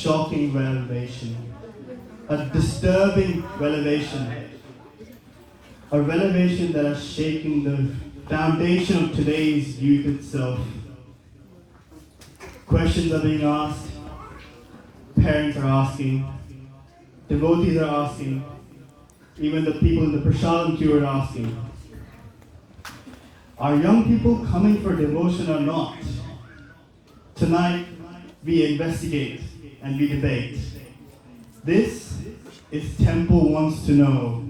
shocking revelation, a disturbing revelation, a revelation that has shaken the foundation of today's youth itself. Questions are being asked, parents are asking, devotees are asking, even the people in the prasadam queue are asking. Are young people coming for devotion or not? Tonight, we investigate and we debate. This is Temple Wants to Know.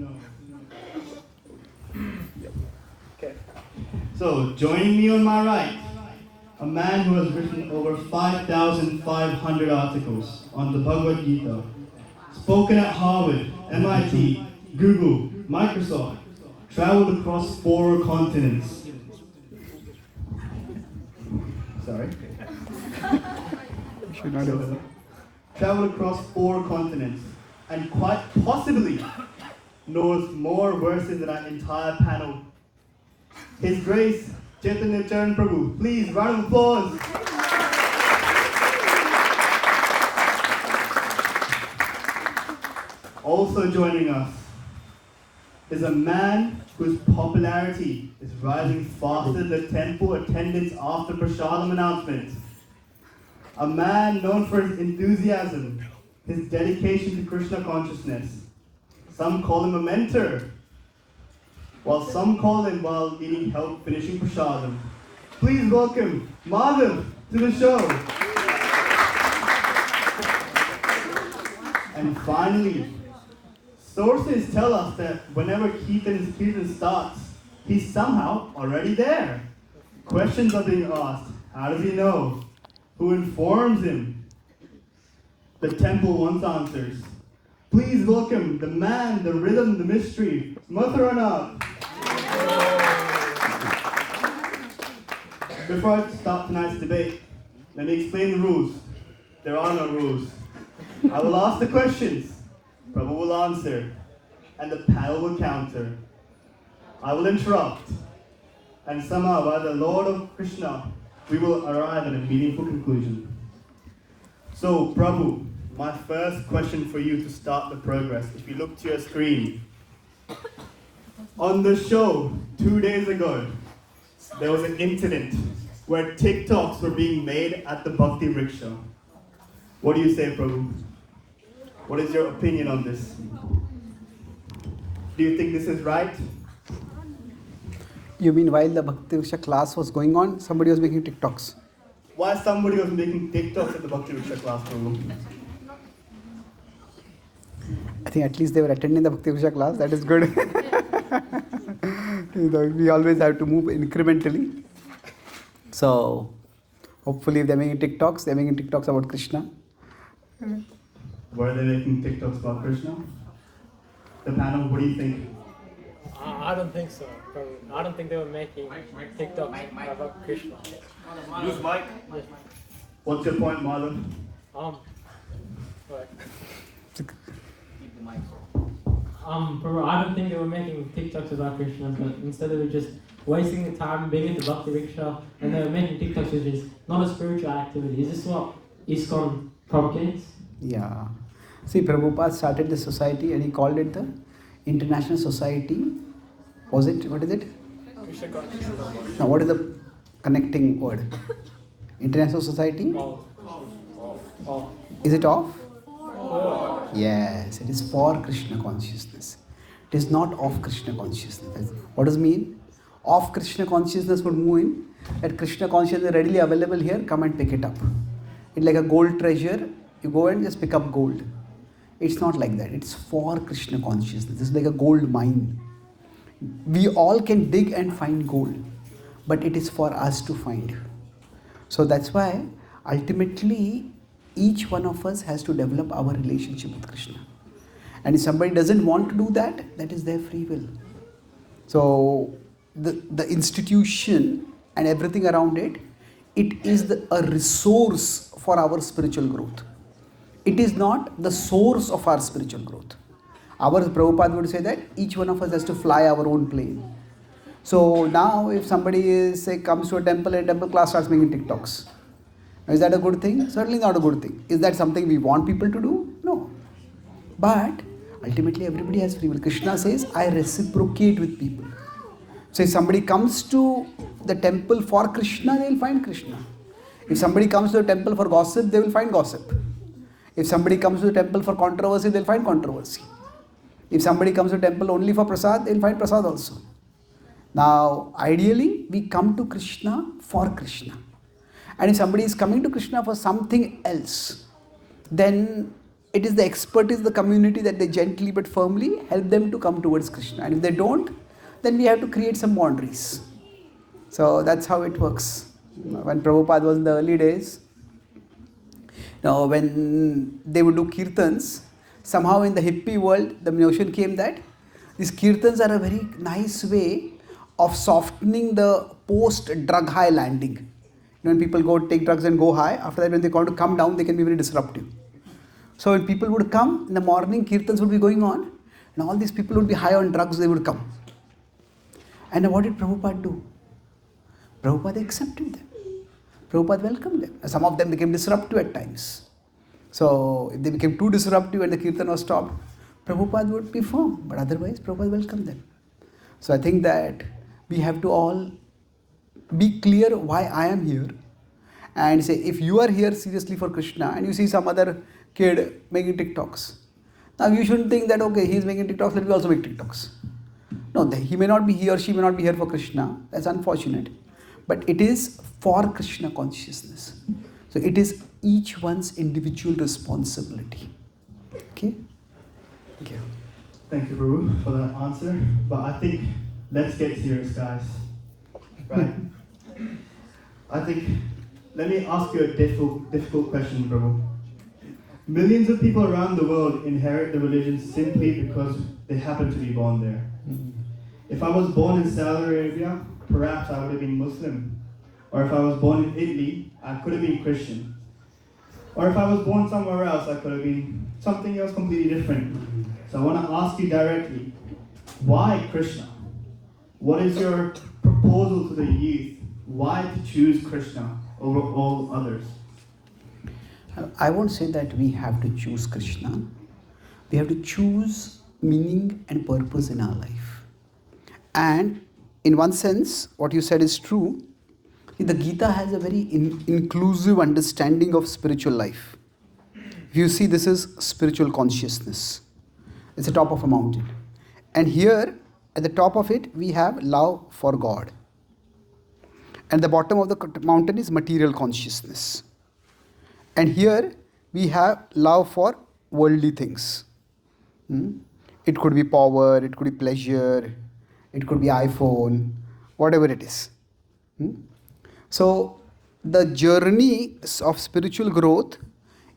Okay. So, joining me on my right, a man who has written over 5,500 articles on the Bhagavad-gita, spoken at Harvard, MIT, Google, Microsoft, traveled across 4 continents. Sorry. Traveled across 4 continents and quite possibly knows more verses than our entire panel. His Grace, Chaitanya Charan Prabhu. Please, round of applause. Also joining us is a man whose popularity is rising faster than the temple attendance after prasadam announcement. A man known for his enthusiasm, his dedication to Krishna consciousness. Some call him a mentor, while some call him while needing help finishing prasadam. Please welcome Madhav to the show. And finally, sources tell us that whenever Kirtan starts, he's somehow already there. Questions are being asked. How does he know? Who informs him? The temple wants answers. Please welcome the man, the rhythm, the mystery, Matharanab. Before I start tonight's debate, let me explain the rules. There are no rules. I will ask the questions. Prabhu will answer, and the panel will counter. I will interrupt, and somehow, by the Lord of Krishna, we will arrive at a meaningful conclusion. So, Prabhu, my first question for you to start the progress. If you look to your screen, on the show 2 days ago, there was an incident where TikToks were being made at the Bhakti rickshaw. What do you say, Prabhu? What is your opinion on this? Do you think this is right? You mean while the Bhakti Riksha class was going on, somebody was making TikToks? Why somebody was making TikToks at the Bhakti Riksha class, Prabhu? I think at least they were attending the Bhakti Riksha class. That is good. We always have to move incrementally. So, hopefully if they're making TikToks, they're making TikToks about Krishna. Were they making TikToks about Krishna? The panel, what do you think? I don't think so. I don't think they were making TikToks about Krishna. Use mic. Yes. What's your point, Madhav? What? I don't think they were making TikToks about Krishna, but instead they were just wasting the time being at the Bhakti Riksha, and they were making TikToks, which is not a spiritual activity. Is this what ISKCON propagates? Yeah. See, Prabhupada started this society and he called it the International Society. What is it? Now, what is the connecting word? International Society? Off. Is it off? Yes, it is for Krishna consciousness. It is not of Krishna consciousness. What does it mean? Of Krishna consciousness would mean that Krishna consciousness is readily available here, come and pick it up. It's like a gold treasure, you go and just pick up gold. It's not like that. It's for Krishna consciousness. It's like a gold mine. We all can dig and find gold, but it is for us to find. So that's why ultimately each one of us has to develop our relationship with Krishna. And if somebody doesn't want to do that, that is their free will. So the institution and everything around it, it is a resource for our spiritual growth. It is not the source of our spiritual growth. Our Prabhupada would say that each one of us has to fly our own plane. So now if somebody comes to a temple and temple class starts making TikToks, Is that a good thing? Certainly not a good thing. Is that something we want people to do? No. But ultimately everybody has free will. Krishna says, I reciprocate with people. So if somebody comes to the temple for Krishna, they will find Krishna. If somebody comes to the temple for gossip, they will find gossip. If somebody comes to the temple for controversy, they will find controversy. If somebody comes to the temple only for prasad, they will find prasad also. Now, ideally, we come to Krishna for Krishna. And if somebody is coming to Krishna for something else, then it is the expertise of the community that they gently but firmly help them to come towards Krishna. And if they don't, then we have to create some boundaries. So that's how it works. When Prabhupada was in the early days, when they would do kirtans, somehow in the hippie world, the notion came that these kirtans are a very nice way of softening the post-drug high landing. When people go take drugs and go high, after that when they want to come down, they can be very disruptive. So when people would come, in the morning, kirtans would be going on, and all these people would be high on drugs, they would come. And what did Prabhupada do? Prabhupada accepted them. Prabhupada welcomed them. Some of them became disruptive at times. So if they became too disruptive and the kirtan was stopped, Prabhupada would be firm, but otherwise Prabhupada welcomed them. So I think that we have to all be clear why I am here, and say, if you are here seriously for Krishna and you see some other kid making TikToks, now you shouldn't think that, okay, he is making TikToks, let me also make TikToks. No, he may not be, he or she may not be here for Krishna. That's unfortunate. But it is for Krishna consciousness. So it is each one's individual responsibility. Okay? Thank you. Thank you, Prabhu, for that answer. But I think, let's get serious, guys. Right? I think, let me ask you a difficult question, Prabhu. Millions of people around the world inherit the religion simply because they happen to be born there. If I was born in Saudi Arabia, perhaps I would have been Muslim. Or if I was born in Italy, I could have been Christian. Or if I was born somewhere else, I could have been something else completely different. So I want to ask you directly, why Krishna? What is your proposal to the youth? Why to choose Krishna over all others? I won't say that we have to choose Krishna. We have to choose meaning and purpose in our life. And in one sense, what you said is true. The Gita has a very inclusive understanding of spiritual life. If you see, this is spiritual consciousness. It's the top of a mountain. And here, at the top of it, we have love for God. And the bottom of the mountain is material consciousness. And here, we have love for worldly things. It could be power, it could be pleasure, it could be iPhone, whatever it is. So the journey of spiritual growth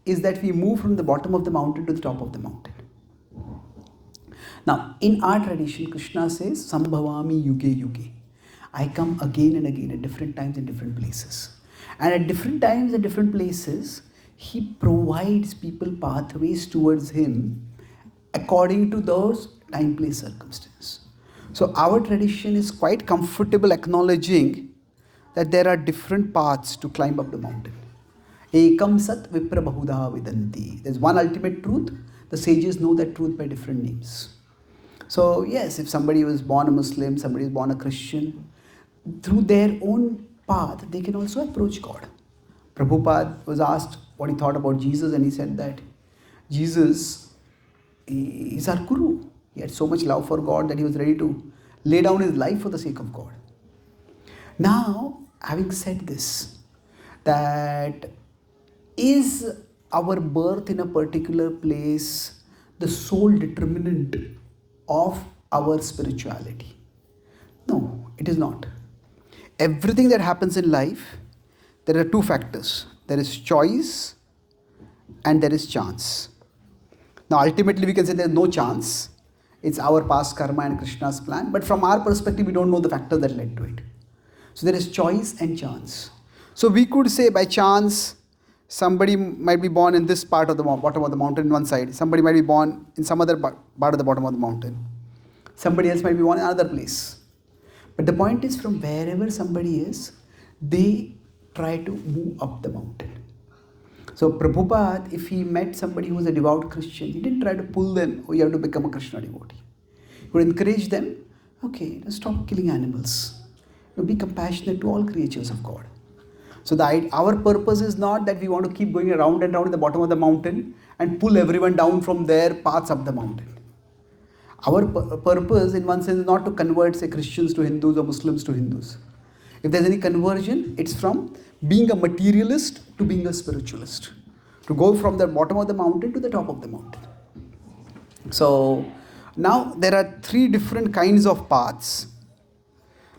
is that we move from the bottom of the mountain to the top of the mountain. Now, in our tradition, Krishna says, Sambhavami yuge yuge. I come again and again at different times in different places. And at different times and different places, he provides people pathways towards him according to those time, place, circumstances. So our tradition is quite comfortable acknowledging that there are different paths to climb up the mountain. Ekam sat vipra bahuda vidanti. There's one ultimate truth. The sages know that truth by different names. So yes, if somebody was born a Muslim, somebody is born a Christian, through their own path, they can also approach God. Prabhupada was asked what he thought about Jesus, and he said that Jesus is our guru. He had so much love for God that he was ready to lay down his life for the sake of God. Now, having said this, that is our birth in a particular place the sole determinant of our spirituality? No, it is not. Everything that happens in life, there are two factors. There is choice and there is chance. Now, ultimately, we can say there is no chance. It's our past karma and Krishna's plan. But from our perspective, we don't know the factors that led to it. So there is choice and chance. So we could say by chance, somebody might be born in this part of the bottom of the mountain in one side. Somebody might be born in some other part of the bottom of the mountain. Somebody else might be born in another place. But the point is, from wherever somebody is, they try to move up the mountain. So Prabhupada, if he met somebody who was a devout Christian, he didn't try to pull them, oh, you have to become a Krishna devotee. He would encourage them, okay, stop killing animals. Be compassionate to all creatures of God. So our purpose is not that we want to keep going around and around at the bottom of the mountain and pull everyone down from their paths up the mountain. Our purpose, in one sense, is not to convert, say, Christians to Hindus or Muslims to Hindus. If there's any conversion, it's from being a materialist to being a spiritualist. To go from the bottom of the mountain to the top of the mountain. So, now there are 3 different kinds of paths.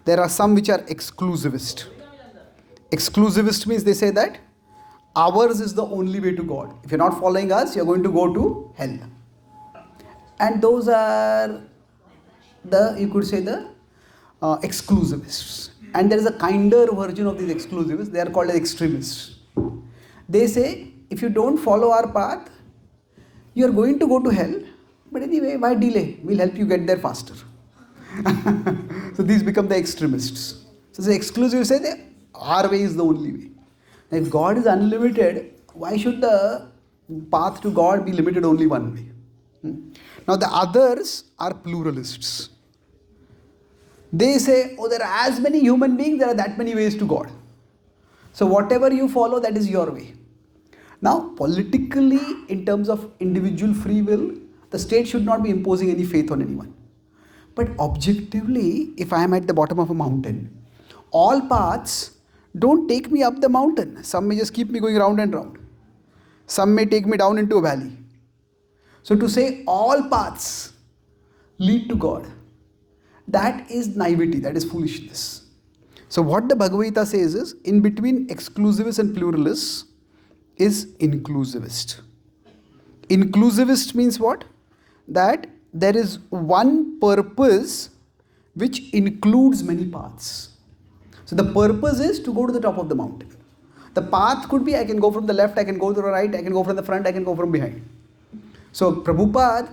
There are some which are exclusivist. Exclusivist means they say that ours is the only way to God. If you're not following us, you're going to go to hell. And those are you could say the exclusivists. And there is a kinder version of these exclusivists. They are called as extremists. They say, if you don't follow our path, you are going to go to hell. But anyway, why delay? We'll help you get there faster. So these become the extremists. So the exclusivists say that our way is the only way. Now, if God is unlimited, why should the path to God be limited only one way? Now the others are pluralists. They say, oh, there are as many human beings, there are that many ways to God. So whatever you follow, that is your way. Now, politically, in terms of individual free will, the state should not be imposing any faith on anyone. But objectively, if I am at the bottom of a mountain, all paths don't take me up the mountain. Some may just keep me going round and round. Some may take me down into a valley. So to say all paths lead to God, that is naivety, that is foolishness. So what the Bhagavad-gita says is, in between exclusivists and pluralists is inclusivist. Inclusivist means what? That there is one purpose which includes many paths. So the purpose is to go to the top of the mountain. The path could be, I can go from the left, I can go to the right, I can go from the front, I can go from behind. So Prabhupada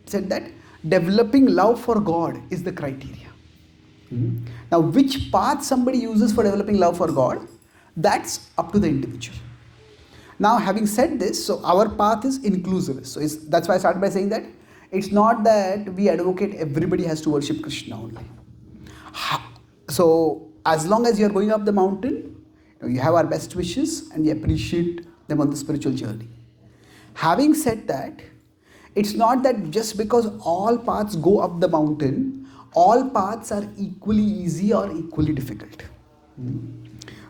said that developing love for God is the criteria. Now which path somebody uses for developing love for God, that's up to the individual. Now having said this, so our path is inclusivist. So that's why I started by saying that it's not that we advocate everybody has to worship Krishna only. So as long as you are going up the mountain, you have our best wishes and we appreciate them on the spiritual journey. Having said that, it's not that just because all paths go up the mountain, all paths are equally easy or equally difficult.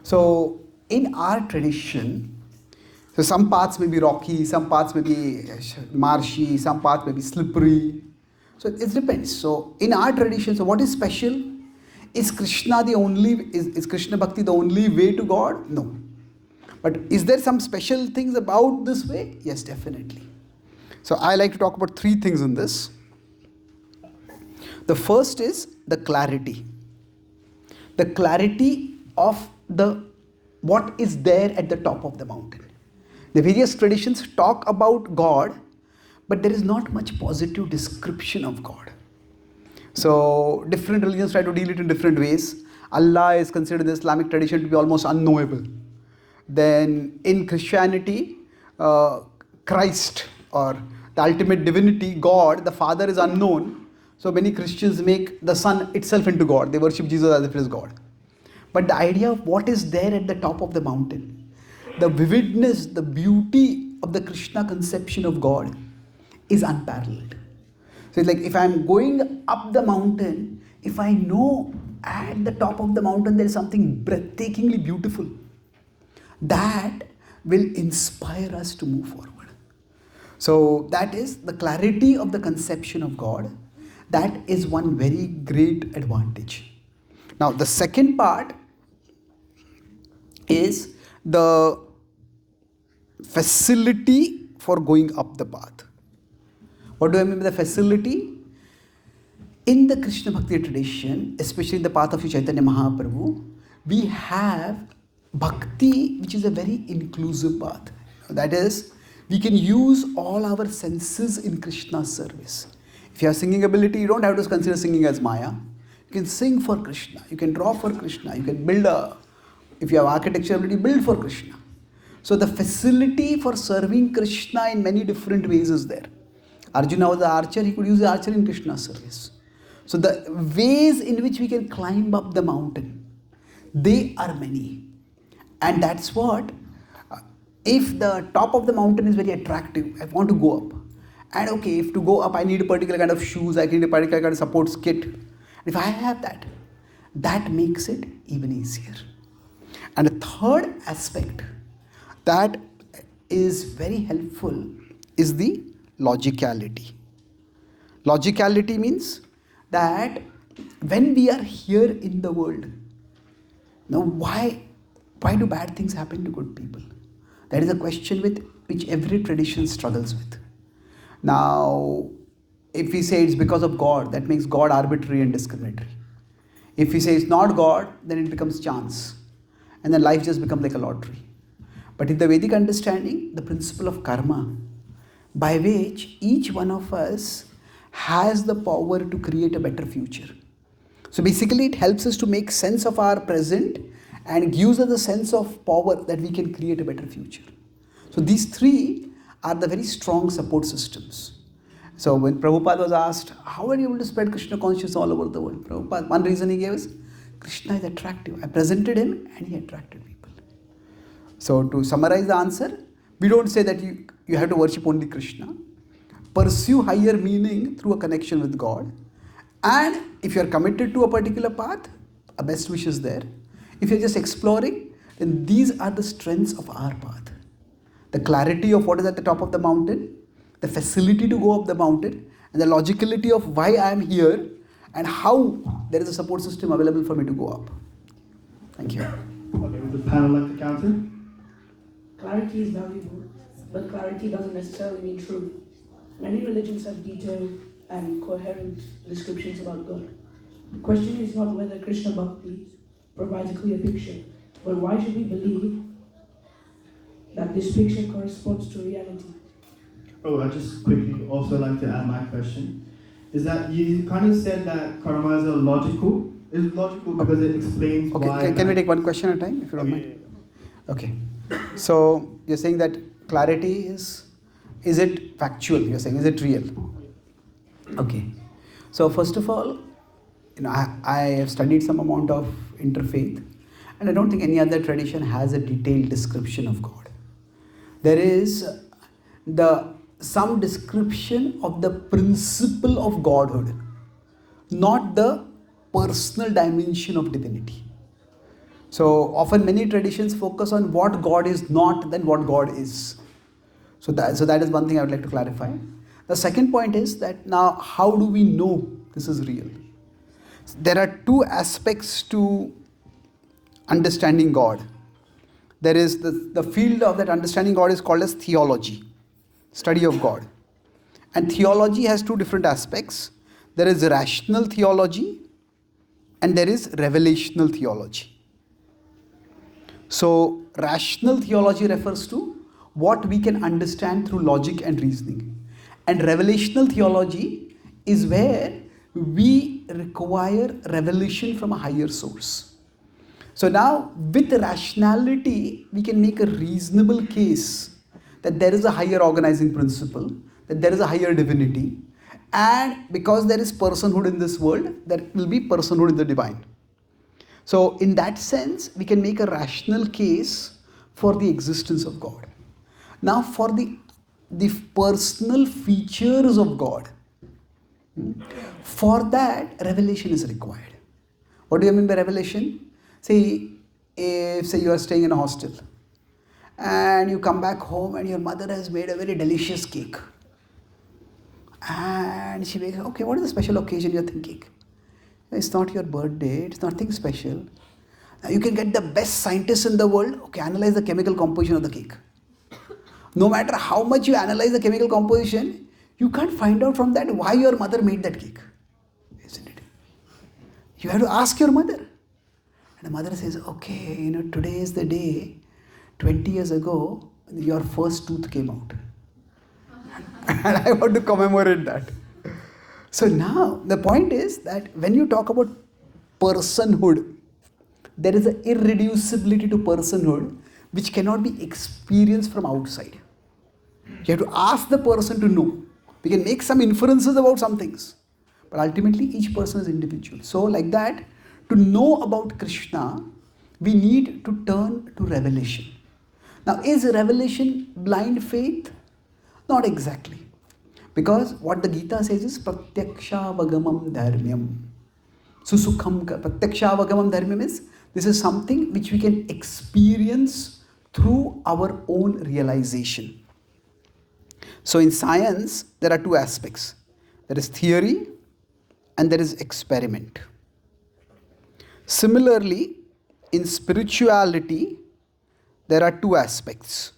So in our tradition, so some paths may be rocky, some paths may be marshy, some paths may be slippery. So it depends. So in our tradition, so what is special? Is Krishna is Krishna Bhakti the only way to God? No. But is there some special things about this way? Yes, definitely. So I like to talk about 3 things in this. The first is the clarity. The clarity of what is there at the top of the mountain. The various traditions talk about God, but there is not much positive description of God. So different religions try to deal it in different ways. Allah is considered in the Islamic tradition to be almost unknowable. Then in Christianity, Christ or the ultimate divinity, God, the Father is unknown. So many Christians make the Son itself into God. They worship Jesus as if it is God. But the idea of what is there at the top of the mountain, the vividness, the beauty of the Krishna conception of God is unparalleled. So it's like if I'm going up the mountain, if I know at the top of the mountain there is something breathtakingly beautiful, that will inspire us to move forward. So that is the clarity of the conception of God. That is one very great advantage. Now the second part is the facility for going up the path. What do I mean by the facility? In the Krishna Bhakti tradition, especially in the path of Chaitanya Mahaprabhu, we have Bhakti, which is a very inclusive path. That is, we can use all our senses in Krishna's service. If you have singing ability, you don't have to consider singing as Maya. You can sing for Krishna. You can draw for Krishna. You can build if you have architecture ability, build for Krishna. So the facility for serving Krishna in many different ways is there. Arjuna was the archer, he could use the archer in Krishna's service. So the ways in which we can climb up the mountain, they are many. And that's what, if the top of the mountain is very attractive, I want to go up. And okay, if to go up I need a particular kind of shoes, I need a particular kind of support kit. If I have that, that makes it even easier. And the third aspect that is very helpful is the logicality. Logicality means that when we are here in the world, now why do bad things happen to good people? That is a question with which every tradition struggles with. Now, if we say it's because of God, that makes God arbitrary and discriminatory. If we say it's not God, then it becomes chance. And then life just becomes like a lottery. But in the Vedic understanding, the principle of karma, by which each one of us has the power to create a better future. So basically it helps us to make sense of our present and gives us a sense of power that we can create a better future. So these three are the very strong support systems. So when Prabhupada was asked, how are you able to spread Krishna consciousness all over the world? Prabhupada, one reason he gave is, Krishna is attractive. I presented him and he attracted people. So to summarize the answer, we don't say that you have to worship only Krishna. Pursue higher meaning through a connection with God. And if you are committed to a particular path, a best wish is there. If you are just exploring, then these are the strengths of our path. The clarity of what is at the top of the mountain, the facility to go up the mountain, and the logicality of why I am here and how there is a support system available for me to go up. Thank you. Okay, would the panel like to counter? Clarity is valuable, but clarity doesn't necessarily mean truth. Many religions have detailed and coherent descriptions about God. The question is not whether Krishna Bhakti provides a clear picture, but why should we believe that this picture corresponds to reality? Oh, I just quickly also like to add my question. Is that you kind of said that karma is logical? It's logical because it explains why. Okay, can we take one question at a time, if you don't mind? Okay. So you're saying that clarity is it factual? You're saying, is it real? Okay. So first of all, I have studied some amount of interfaith, and I don't think any other tradition has a detailed description of God. There is some description of the principle of Godhood, not the personal dimension of divinity. So often many traditions focus on what God is not than what God is. So that is one thing I would like to clarify. The second point is that now how do we know this is real? There are two aspects to understanding God. There is the field of that understanding God is called as theology, study of God. And theology has two different aspects. There is rational theology and there is revelational theology. So rational theology refers to what we can understand through logic and reasoning. And revelational theology is where we require revelation from a higher source. So now with rationality, we can make a reasonable case that there is a higher organizing principle, that there is a higher divinity, and because there is personhood in this world, there will be personhood in the divine. So in that sense, we can make a rational case for the existence of God. Now for the personal features of God, for that revelation is required. What do you mean by revelation? Say you are staying in a hostel and you come back home and your mother has made a very delicious cake. And she makes, okay, what is the special occasion you're thinking? It's not your birthday, it's nothing special. Now you can get the best scientists in the world, okay, analyze the chemical composition of the cake. No matter how much you analyze the chemical composition, you can't find out from that why your mother made that cake. Isn't it? You have to ask your mother. And the mother says, okay, today is the day, 20 years ago, your first tooth came out. And I want to commemorate that. So now, the point is that when you talk about personhood, there is an irreducibility to personhood which cannot be experienced from outside. You have to ask the person to know. We can make some inferences about some things, but ultimately each person is individual. So like that, to know about Krishna, we need to turn to revelation. Now, is revelation blind faith? Not exactly. Because what the Gita says is pratyaksha-vagamam dharmyam. Susukham pratyaksha-vagamam dharmyam is, this is something which we can experience through our own realization. So in science, there are two aspects. There is theory and there is experiment. Similarly, in spirituality, there are two aspects.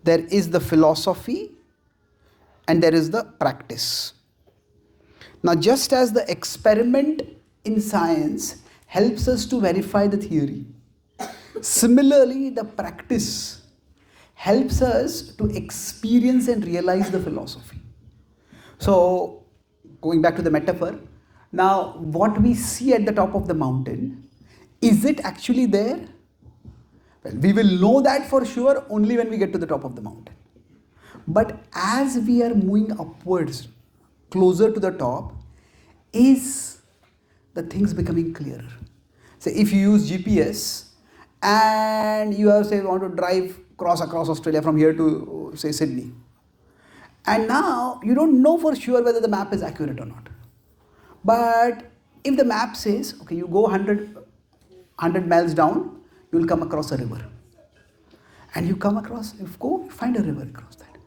There is the philosophy and there is the practice. Now, just as the experiment in science helps us to verify the theory, similarly, the practice helps us to experience and realize the philosophy. So, going back to the metaphor, now what we see at the top of the mountain, is it actually there? Well, we will know that for sure only when we get to the top of the mountain. But as we are moving upwards, closer to the top, is the things becoming clearer. So if you use GPS and you have, say, want to drive across Australia from here to, say, Sydney, and now you don't know for sure whether the map is accurate or not. But if the map says, okay, you go 100 miles down, you will come across a river. And you come across, you find a river across that.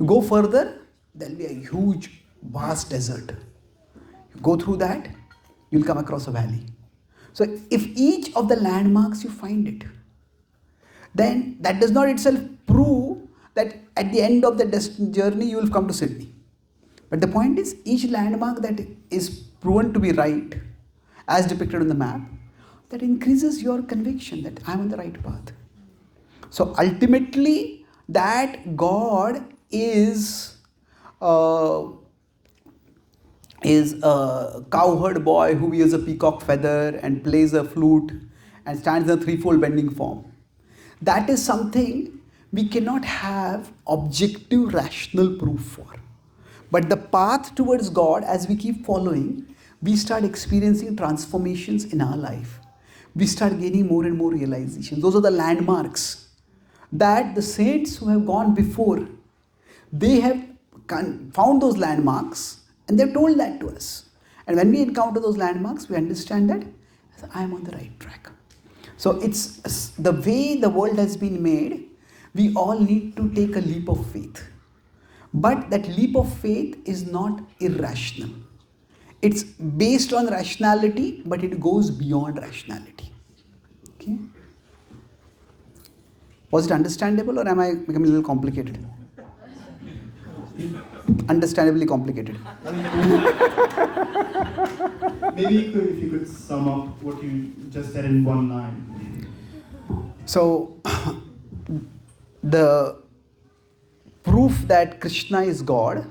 You go further, there will be a huge, vast desert. You go through that, you will come across a valley. So if each of the landmarks you find it, then that does not itself prove that at the end of the journey you will come to Sydney. But the point is, each landmark that is proven to be right, as depicted on the map, that increases your conviction that I am on the right path. So ultimately, that God is a cowherd boy who wears a peacock feather and plays a flute and stands in a threefold bending form. That is something we cannot have objective rational proof for. But the path towards God, as we keep following, we start experiencing transformations in our life. We start gaining more and more realizations. Those are the landmarks that the saints who have gone before, they have found those landmarks and they've told that to us. And when we encounter those landmarks, we understand that I am on the right track. So it's the way the world has been made, we all need to take a leap of faith. But that leap of faith is not irrational. It's based on rationality, but it goes beyond rationality. Okay? Was it understandable or am I becoming a little complicated? Understandably complicated. Maybe if you could sum up what you just said in one line. So, the proof that Krishna is God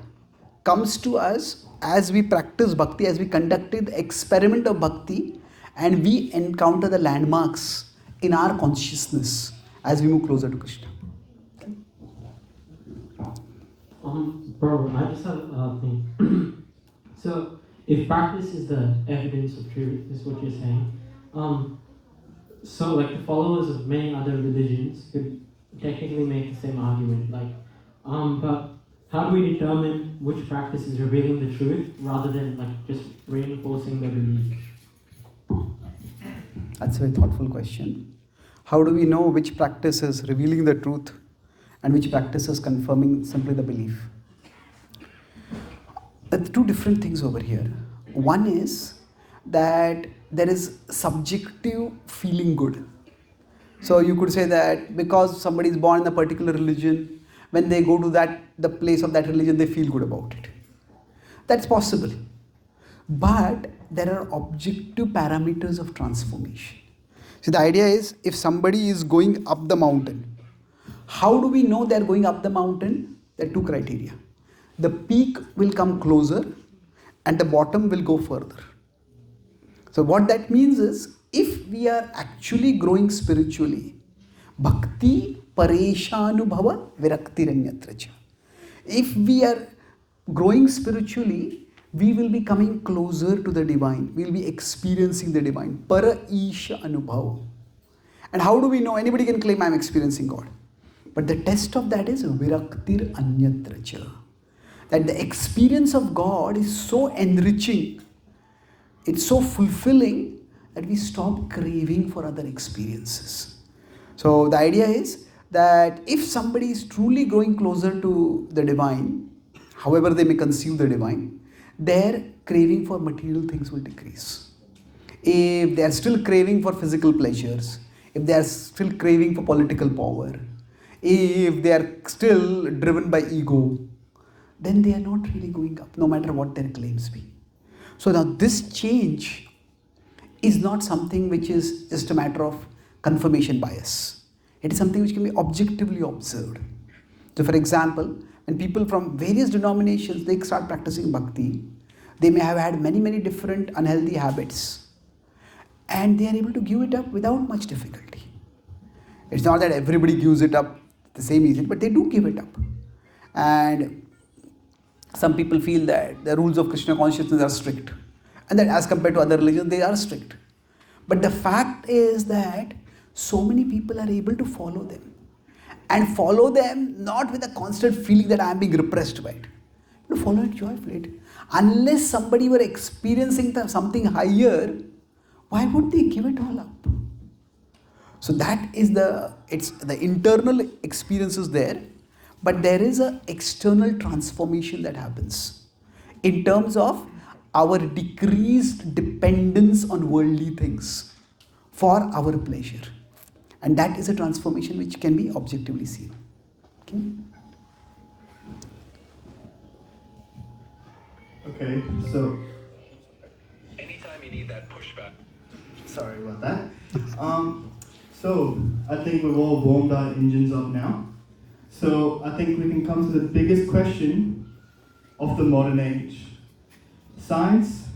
comes to us as we practice bhakti, as we conducted the experiment of bhakti, and we encounter the landmarks in our consciousness as we move closer to Krishna. Bro, I just have a thing. So, if practice is the evidence of truth, is what you're saying, so like the followers of many other religions could technically make the same argument, but how do we determine which practice is revealing the truth rather than like just reinforcing the belief? That's a very thoughtful question. How do we know which practice is revealing the truth and which practice is confirming simply the belief? There are two different things over here. One is that there is subjective feeling good. So you could say that because somebody is born in a particular religion, when they go to the place of that religion, they feel good about it. That's possible. But there are objective parameters of transformation. So the idea is, if somebody is going up the mountain, how do we know they are going up the mountain? There are two criteria. The peak will come closer and the bottom will go further. So what that means is, if we are actually growing spiritually, Bhakti pareshanubhava viraktiranyatra cha. If we are growing spiritually, we will be coming closer to the divine. We will be experiencing the divine. Para isha anubhav. And how do we know? Anybody can claim I am experiencing God. But the test of that is viraktir anyatra cha. That the experience of God is so enriching, it's so fulfilling that we stop craving for other experiences. So the idea is that if somebody is truly growing closer to the divine, however they may conceive the divine, their craving for material things will decrease. If they are still craving for physical pleasures, if they are still craving for political power, if they are still driven by ego, then they are not really going up, no matter what their claims be. So now this change is not something which is just a matter of confirmation bias. It is something which can be objectively observed. So for example, when people from various denominations, they start practicing bhakti, they may have had many different unhealthy habits, and they are able to give it up without much difficulty. It's not that everybody gives it up the same easily, but they do give it up. And some people feel that the rules of Krishna consciousness are strict, and that as compared to other religions, they are strict. But the fact is that so many people are able to follow them, and follow them not with a constant feeling that I am being repressed by it. You follow it joyfully. Unless somebody were experiencing something higher, why would they give it all up? So that is the internal experience is there, but there is an external transformation that happens in terms of our decreased dependence on worldly things for our pleasure. And that is a transformation which can be objectively seen. Okay, so anytime you need that pushback. sorry about that. So I think we've all warmed our engines up now. So I think we can come to the biggest question of the modern age. Science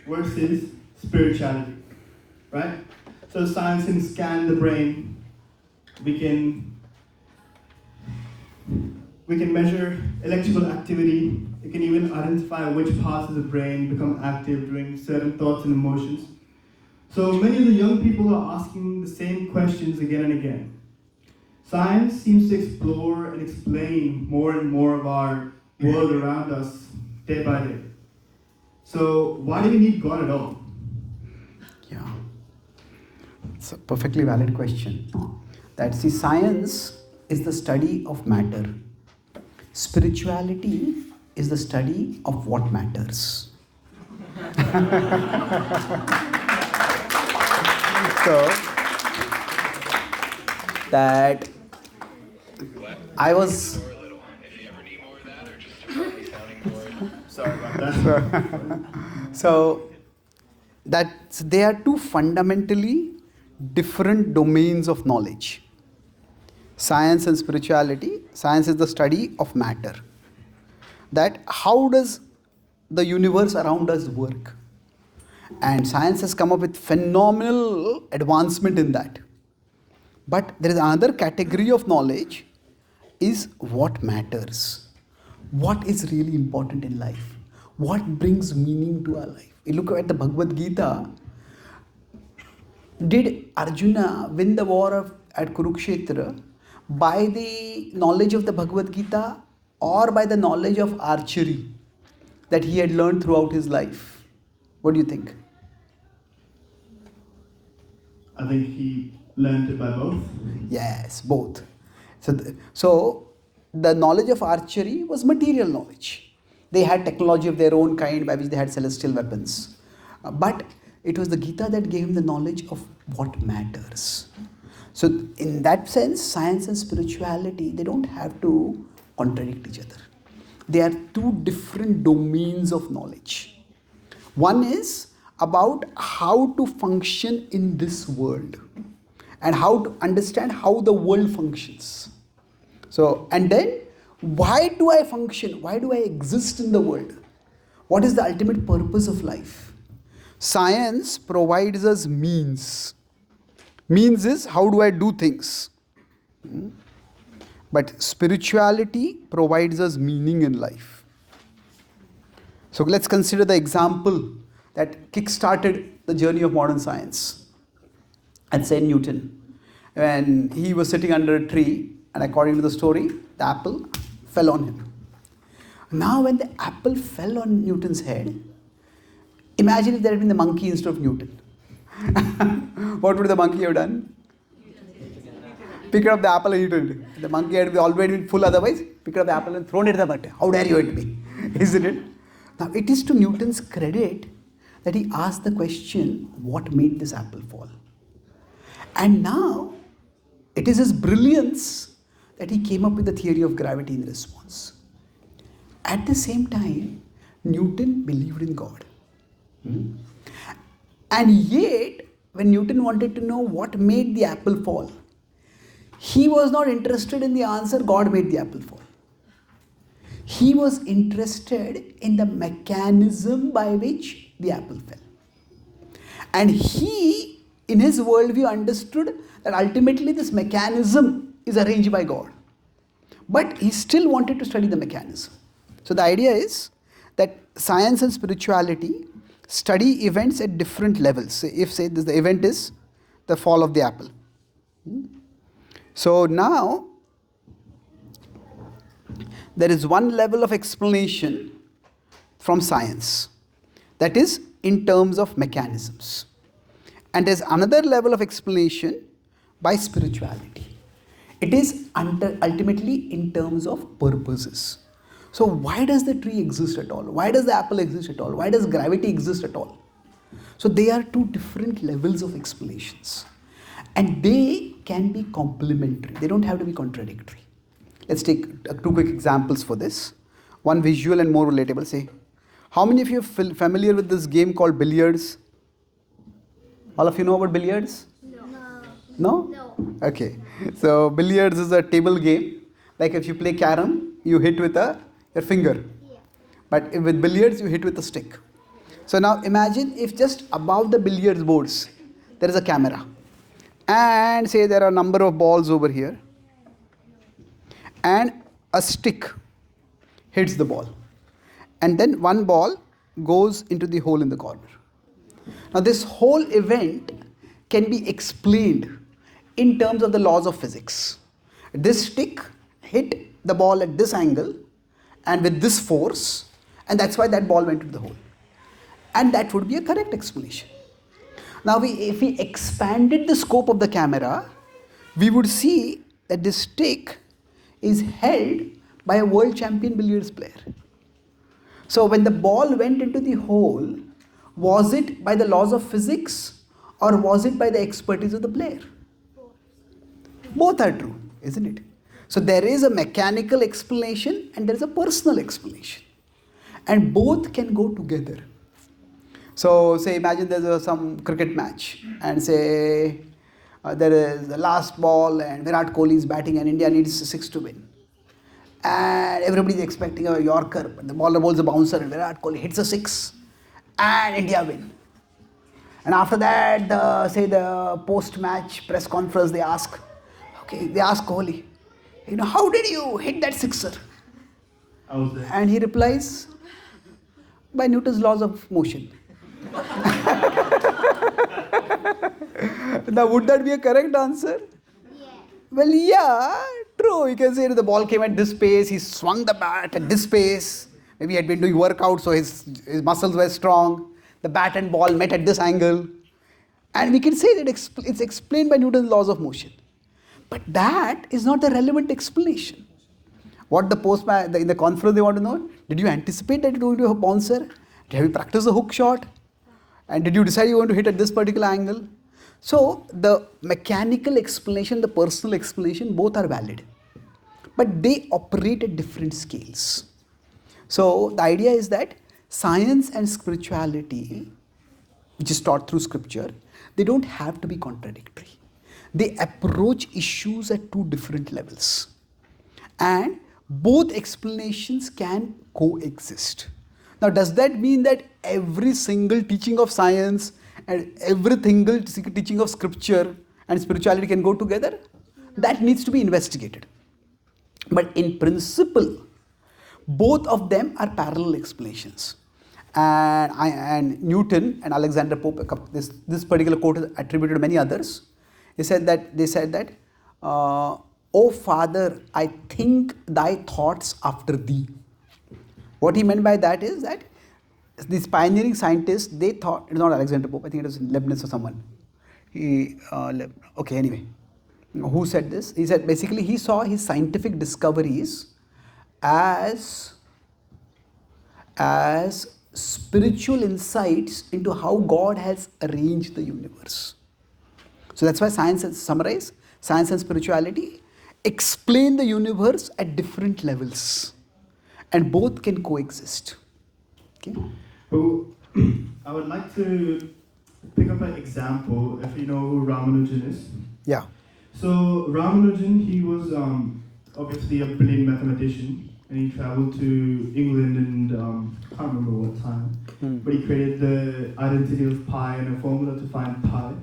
versus spirituality, right? So science can scan the brain. We can measure electrical activity. It can even identify which parts of the brain become active during certain thoughts and emotions. So many of the young people are asking the same questions again and again. Science seems to explore and explain more and more of our world around us day by day. So why do we need God at all? Yeah, it's a perfectly valid question. That see, science is the study of matter. Spirituality is the study of what matters. So that I was. Sorry about that. So that they are two fundamentally different domains of knowledge. Science and spirituality. Science is the study of matter. That how does the universe around us work? And science has come up with phenomenal advancement in that. But there is another category of knowledge is what matters. What is really important in life? What brings meaning to our life? You look at the Bhagavad-gita. Did Arjuna win the war at Kurukshetra by the knowledge of the Bhagavad-gita or by the knowledge of archery that he had learned throughout his life? What do you think? I think he learned it by both. Yes, both. So the knowledge of archery was material knowledge. They had technology of their own kind by which they had celestial weapons. But it was the Gita that gave him the knowledge of what matters. So in that sense, science and spirituality, they don't have to contradict each other. They are two different domains of knowledge. One is about how to function in this world and how to understand how the world functions. So, and then why do I function? Why do I exist in the world? What is the ultimate purpose of life? Science provides us means. Means is how do I do things? But spirituality provides us meaning in life. So let's consider the example that kick-started the journey of modern science. And say Newton, when he was sitting under a tree, and according to the story, the apple fell on him. Now when the apple fell on Newton's head, imagine if there had been the monkey instead of Newton. What would the monkey have done? Picked up the apple and eaten it. The monkey had already been full otherwise, picked up the apple and thrown it at the butt. How dare you eat me? Isn't it? Now it is to Newton's credit that he asked the question, what made this apple fall? And now it is his brilliance that he came up with the theory of gravity in response. At the same time, Newton believed in God. And yet, when Newton wanted to know what made the apple fall, he was not interested in the answer, God made the apple fall. He was interested in the mechanism by which the apple fell. And he, in his worldview, understood that ultimately this mechanism is arranged by God. But he still wanted to study the mechanism. So the idea is that science and spirituality study events at different levels. So if say this, the event is the fall of the apple. So now there is one level of explanation from science, that is in terms of mechanisms. And there's another level of explanation by spirituality. It is ultimately in terms of purposes. So why does the tree exist at all? Why does the apple exist at all? Why does gravity exist at all? So they are two different levels of explanations. And they can be complementary. They don't have to be contradictory. Let's take two quick examples for this. One visual and more relatable. Say, how many of you are familiar with this game called billiards? All of you know about billiards? No? No? Okay. So billiards is a table game. Like if you play carom, you hit with your finger. Yeah. But with billiards, you hit with a stick. So now imagine if just above the billiards boards, there is a camera. And say there are a number of balls over here. And a stick hits the ball. And then one ball goes into the hole in the corner. Now this whole event can be explained in terms of the laws of physics. This stick hit the ball at this angle and with this force, and that's why that ball went into the hole. And that would be a correct explanation. Now if we expanded the scope of the camera, we would see that this stick is held by a world champion billiards player. So when the ball went into the hole, was it by the laws of physics or was it by the expertise of the player? Both are true, isn't it? So there is a mechanical explanation and there is a personal explanation. And both can go together. So say imagine there's some cricket match and say there is the last ball and Virat Kohli is batting and India needs 6 to win. And everybody is expecting a Yorker, but the bowler bowls a bouncer and Virat Kohli hits a 6 and India win. And after that, the post-match press conference, they ask Kohli, how did you hit that sixer? And he replies, by Newton's laws of motion. Now, would that be a correct answer? Yeah. Well, yeah, true. You can say the ball came at this pace, he swung the bat at this pace. Maybe he had been doing workout, so his muscles were strong. The bat and ball met at this angle. And we can say that it's explained by Newton's laws of motion. But that is not the relevant explanation. What in the conference they want to know, did you anticipate that you were going to have a bouncer? Have you practiced the hook shot? And did you decide you want to hit at this particular angle? So the mechanical explanation, the personal explanation, both are valid. But they operate at different scales. So the idea is that science and spirituality, which is taught through scripture, they don't have to be contradictory. They approach issues at two different levels. And both explanations can coexist. Now, does that mean that every single teaching of science and every single teaching of scripture and spirituality can go together? That needs to be investigated. But in principle, both of them are parallel explanations. And Newton and Alexander Pope, this particular quote is attributed to many others. They said that, "O Father, I think thy thoughts after thee." What he meant by that is that these pioneering scientists, they thought, it's not Alexander Pope, I think it was Leibniz or someone. Anyway, who said this? He said basically he saw his scientific discoveries as spiritual insights into how God has arranged the universe. So that's why science and spirituality explain the universe at different levels, and both can coexist. Okay. Well, I would like to pick up an example, if you know who Ramanujan is. Yeah. So Ramanujan, he was obviously a brilliant mathematician, and he traveled to England and I can't remember what time, but he created the identity of pi and a formula to find pi.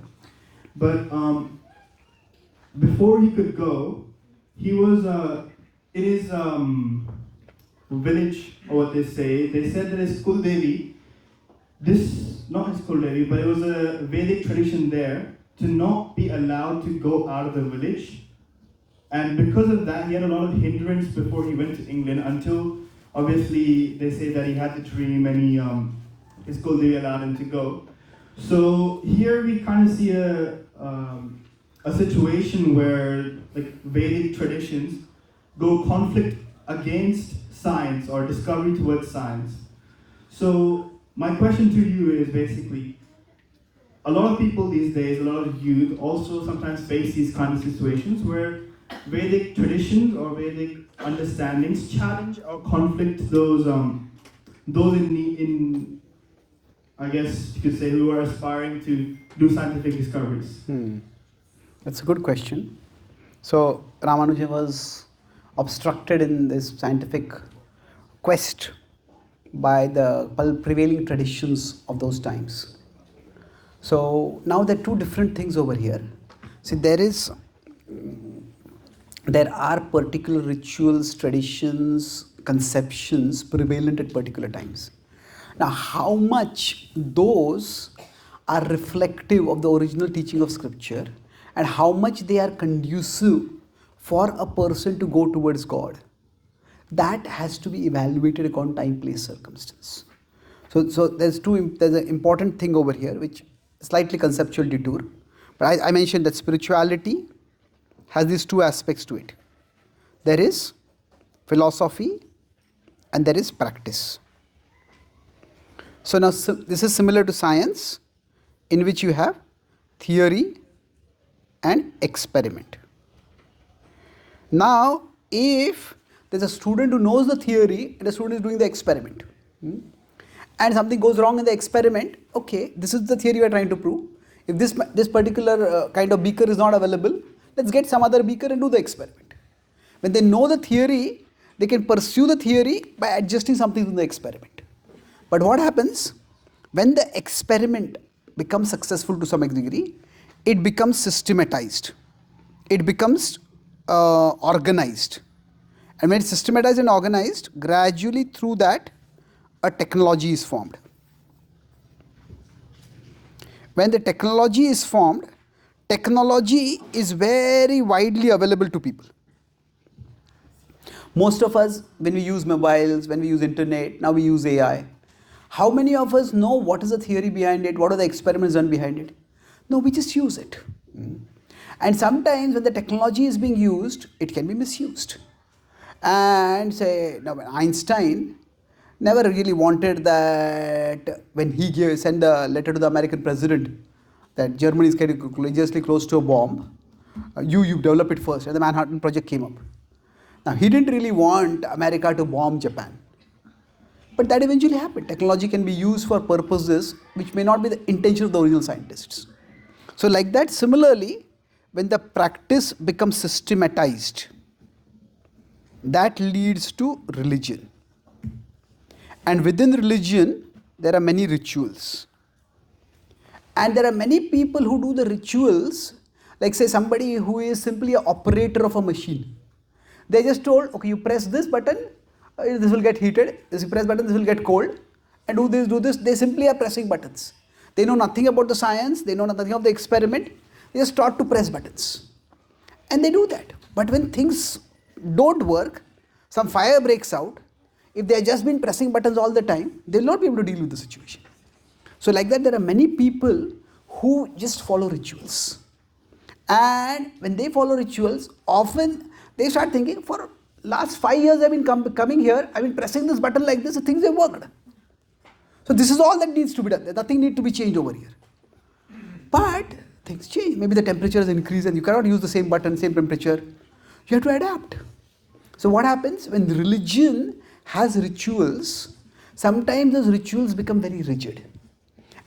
But before he could go, he was in his village, or what they said that his Kuldevi, not his Kuldevi, but it was a Vedic tradition there to not be allowed to go out of the village. And because of that, he had a lot of hindrance before he went to England, until obviously they say that he had the dream and his Kuldevi allowed him to go. So here we kind of see a situation where like Vedic traditions go conflict against science or discovery towards science. So my question to you is basically, a lot of people these days, a lot of youth also sometimes face these kind of situations where Vedic traditions or Vedic understandings challenge or conflict those in I guess you could say, who are aspiring to do scientific discoveries. That's a good question. So Ramanujan was obstructed in this scientific quest by the prevailing traditions of those times. So now there are two different things over here. See, there are particular rituals, traditions, conceptions prevalent at particular times. Now, how much those are reflective of the original teaching of scripture and how much they are conducive for a person to go towards God, that has to be evaluated according to time, place, circumstance. So there's an important thing over here, which slightly conceptual detour. But I mentioned that spirituality has these two aspects to it. There is philosophy and there is practice. So now this is similar to science, in which you have theory and experiment. Now, if there's a student who knows the theory and a student is doing the experiment, and something goes wrong in the experiment, okay, this is the theory we are trying to prove. If this particular kind of beaker is not available, let's get some other beaker and do the experiment. When they know the theory, they can pursue the theory by adjusting something to the experiment. But what happens when the experiment becomes successful to some degree? It becomes systematized. It becomes organized. And when it's systematized and organized, gradually through that, a technology is formed. When the technology is formed, technology is very widely available to people. Most of us, when we use mobiles, when we use internet, now we use AI. How many of us know what is the theory behind it? What are the experiments done behind it? No, we just use it. And sometimes when the technology is being used, it can be misused. And say, now Einstein never really wanted that when he sent a letter to the American president that Germany is getting dangerously close to a bomb, you develop it first, and the Manhattan Project came up. Now, he didn't really want America to bomb Japan. But that eventually happened. Technology can be used for purposes which may not be the intention of the original scientists. So like that, similarly, when the practice becomes systematized, that leads to religion. And within religion, there are many rituals. And there are many people who do the rituals Like say somebody who is simply an operator of a machine. They just told, okay, you press this button, this will get heated. This you press button, this will get cold. And do this, do this. They simply are pressing buttons. They know nothing about the science. They know nothing of the experiment. They just start to press buttons. And they do that. But when things don't work, some fire breaks out. If they have just been pressing buttons all the time, they will not be able to deal with the situation. So like that, there are many people who just follow rituals. And when they follow rituals, often they start thinking, for last 5 years I've been coming here, I've been pressing this button like this, things have worked. So this is all that needs to be done. Nothing needs to be changed over here. But things change. Maybe the temperature has increased and you cannot use the same button, same temperature. You have to adapt. So what happens when religion has rituals, sometimes those rituals become very rigid.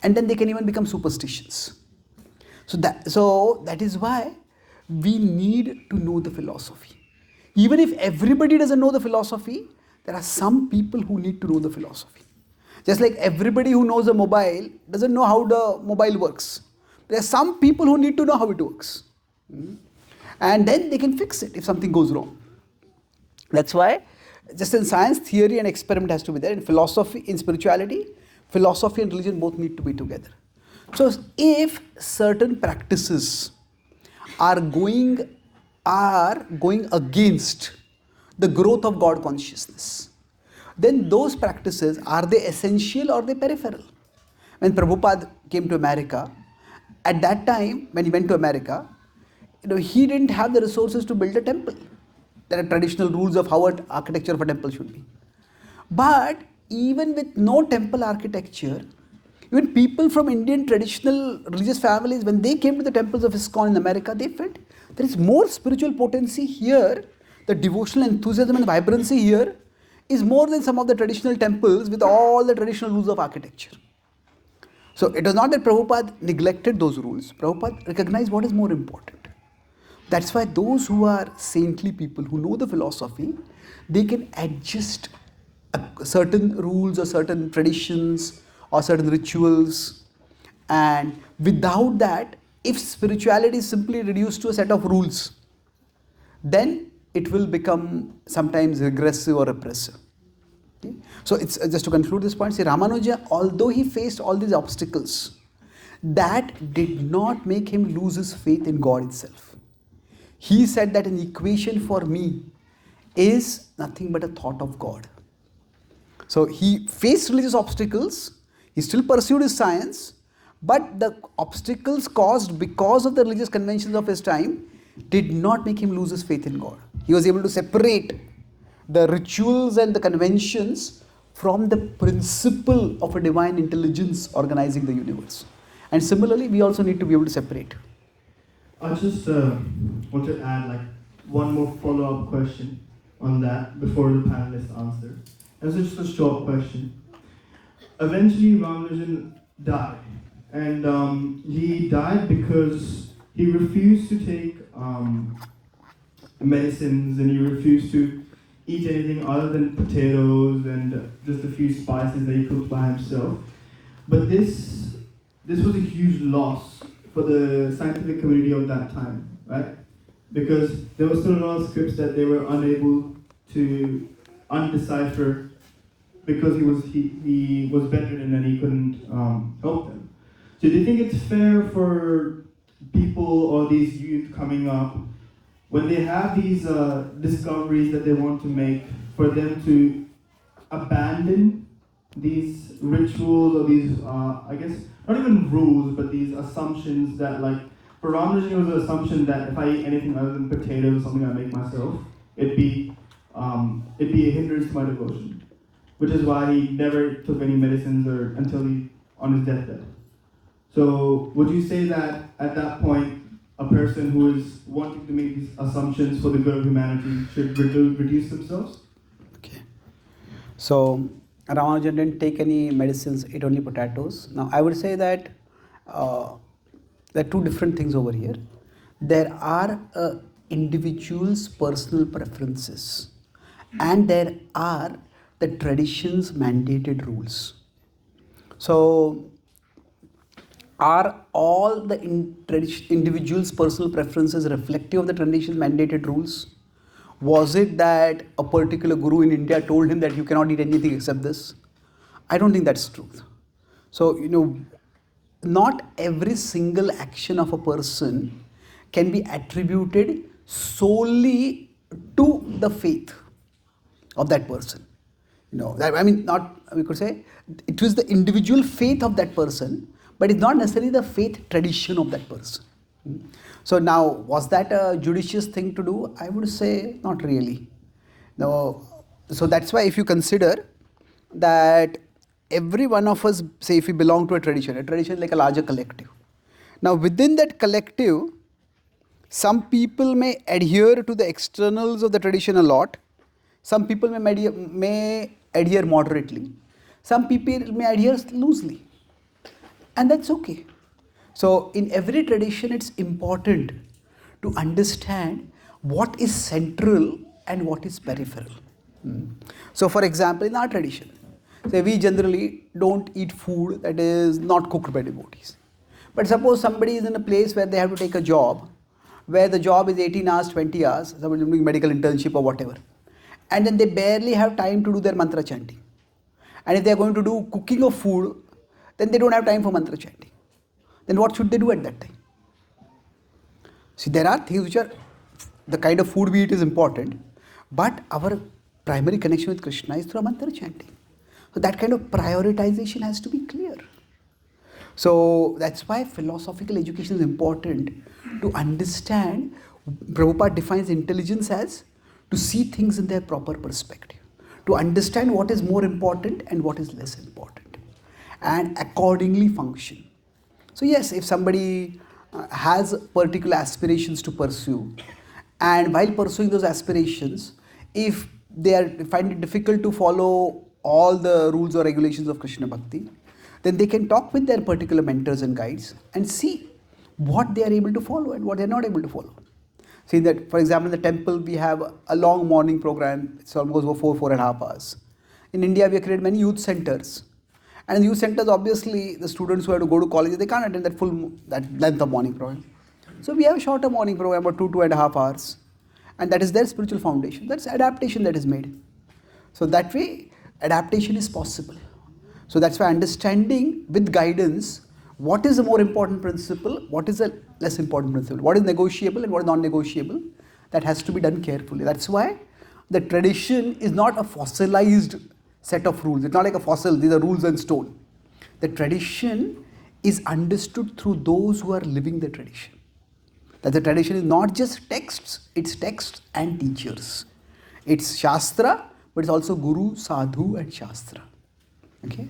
And then they can even become superstitions. So that is why we need to know the philosophy. Even if everybody doesn't know the philosophy, there are some people who need to know the philosophy. Just like everybody who knows a mobile doesn't know how the mobile works. There are some people who need to know how it works. And then they can fix it if something goes wrong. That's why just in science, theory and experiment has to be there. In philosophy, in spirituality, philosophy and religion both need to be together. So if certain practices are going against the growth of God consciousness, then those practices, are they essential or are they peripheral? When Prabhupada came to America, at that time when he went to America, he didn't have the resources to build a temple. There are traditional rules of how an architecture of a temple should be. But even with no temple architecture, even people from Indian traditional religious families, when they came to the temples of ISKCON in America, they felt there is more spiritual potency here. The devotional enthusiasm and vibrancy here is more than some of the traditional temples with all the traditional rules of architecture. So it was not that Prabhupada neglected those rules. Prabhupada recognized what is more important. That's why those who are saintly people, who know the philosophy, they can adjust certain rules or certain traditions or certain rituals. And without that, if spirituality is simply reduced to a set of rules, then it will become sometimes regressive or repressive. Okay? So it's just to conclude this point, say Ramanuja, although he faced all these obstacles, that did not make him lose his faith in God itself. He said that an equation for me is nothing but a thought of God. So he faced religious obstacles, he still pursued his science, but the obstacles caused because of the religious conventions of his time did not make him lose his faith in God. He was able to separate the rituals and the conventions from the principle of a divine intelligence organizing the universe. And similarly, we also need to be able to separate. I just want to add one more follow-up question on that before the panelists answer. And so just a short question. Eventually, Ramanujan died. And he died because he refused to take medicines, and he refused to eat anything other than potatoes and just a few spices that he cooked by himself. But this was a huge loss for the scientific community of that time, right? Because there were still a lot of scripts that they were unable to undecipher because he was bedridden and he couldn't help them. So do you think it's fair for people or these youth coming up, when they have these discoveries that they want to make, for them to abandon these rituals or these, I guess, not even rules, but these assumptions that, for Ramanujan, it was an assumption that if I eat anything other than potatoes or something I make myself, it'd be a hindrance to my devotion, which is why he never took any medicines until he on his deathbed. So would you say that at that point, a person who is wanting to make these assumptions for the good of humanity should reduce themselves? Okay. So Ramanujan didn't take any medicines, ate only potatoes. Now I would say that there are two different things over here. There are individuals' personal preferences, and there are the tradition's mandated rules. So Are all the individual's personal preferences reflective of the tradition's mandated rules? Was it that a particular guru in India told him that you cannot eat anything except this? I don't think that's true. So, not every single action of a person can be attributed solely to the faith of that person. We could say it was the individual faith of that person, but it's not necessarily the faith tradition of that person. So now, was that a judicious thing to do? I would say not really. No. So that's why if you consider that every one of us, say if we belong to a tradition is like a larger collective. Now within that collective, some people may adhere to the externals of the tradition a lot. Some people may adhere moderately. Some people may adhere loosely. And that's okay. So in every tradition, it's important to understand what is central and what is peripheral. So for example, in our tradition, say we generally don't eat food that is not cooked by devotees. But suppose somebody is in a place where they have to take a job, where the job is 18 hours, 20 hours, somebody doing medical internship or whatever. And then they barely have time to do their mantra chanting. And if they are going to do cooking of food, then they don't have time for mantra chanting. Then what should they do at that time? See, there are things which are, the kind of food we eat is important, but our primary connection with Krishna is through mantra chanting. So that kind of prioritization has to be clear. So that's why philosophical education is important to understand. Prabhupada defines intelligence as to see things in their proper perspective, to understand what is more important and what is less important, and accordingly function. So yes, if somebody has particular aspirations to pursue, and while pursuing those aspirations, if they find it difficult to follow all the rules or regulations of Krishna Bhakti, then they can talk with their particular mentors and guides and see what they are able to follow and what they are not able to follow. See that, for example, in the temple we have a long morning program. It's almost over 4.5 hours. In India, we have created many youth centers. And in youth centers, obviously, the students who have to go to college, they can't attend that length of morning program. So we have a shorter morning program, about 2.5 hours. And that is their spiritual foundation. That's adaptation that is made. So that way, adaptation is possible. So that's why understanding with guidance what is a more important principle, what is a less important principle, what is negotiable and what is non-negotiable, that has to be done carefully. That's why the tradition is not a fossilized set of rules. It's not like a fossil, these are rules in stone. The tradition is understood through those who are living the tradition. That the tradition is not just texts, it's texts and teachers. It's Shastra, but it's also Guru, Sadhu and Shastra. Okay?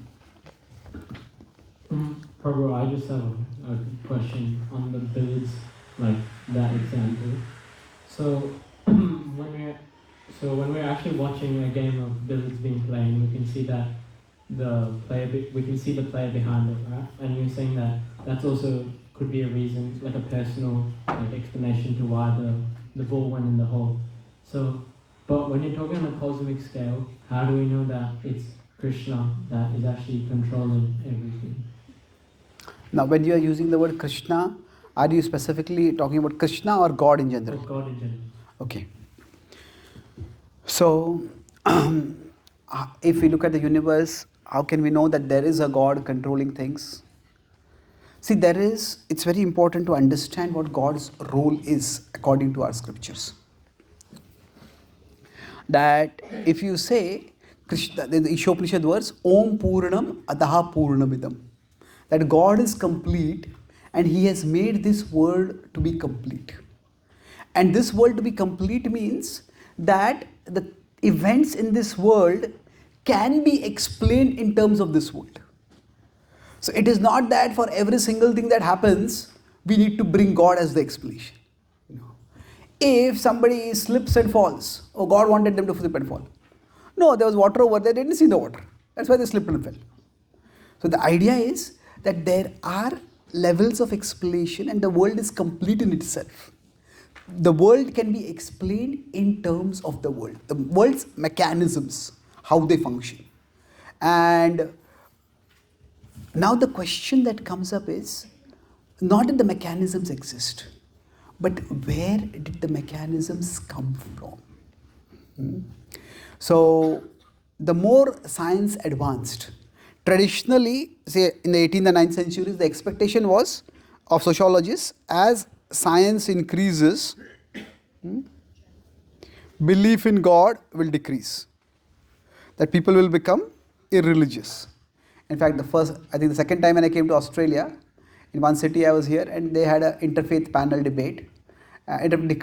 Prabhu, I just have a question on the bills, like that example. So when we're actually watching a game of billiards being played, we can see that we can see the player behind it, right? And you're saying that that's also could be a reason, like a personal explanation to why the ball went in the hole. So, but when you're talking on a cosmic scale, how do we know that it's Krishna that is actually controlling everything? Now, when you are using the word Krishna, are you specifically talking about Krishna or God in general? God in general. Okay. So, if we look at the universe, how can we know that there is a God controlling things? See, it's very important to understand what God's role is according to our scriptures. That if you say, Krishna, the Ishopanishad words, Om Purnam Adaha Purnamidam, that God is complete and He has made this world to be complete. And this world to be complete means that the events in this world can be explained in terms of this world. So it is not that for every single thing that happens, we need to bring God as the explanation. If somebody slips and falls, God wanted them to slip and fall. No, there was water over there, they didn't see the water. That's why they slipped and fell. So the idea is that there are levels of explanation and the world is complete in itself. The world can be explained in terms of the world, the world's mechanisms, how they function. And now the question that comes up is, not that the mechanisms exist, but where did the mechanisms come from? So, the more science advanced, traditionally, say in the 18th and 9th centuries, the expectation was of sociologists, as science increases, belief in God will decrease, that people will become irreligious. In fact, the second time when I came to Australia, in one city I was here, and they had an interfaith panel debate,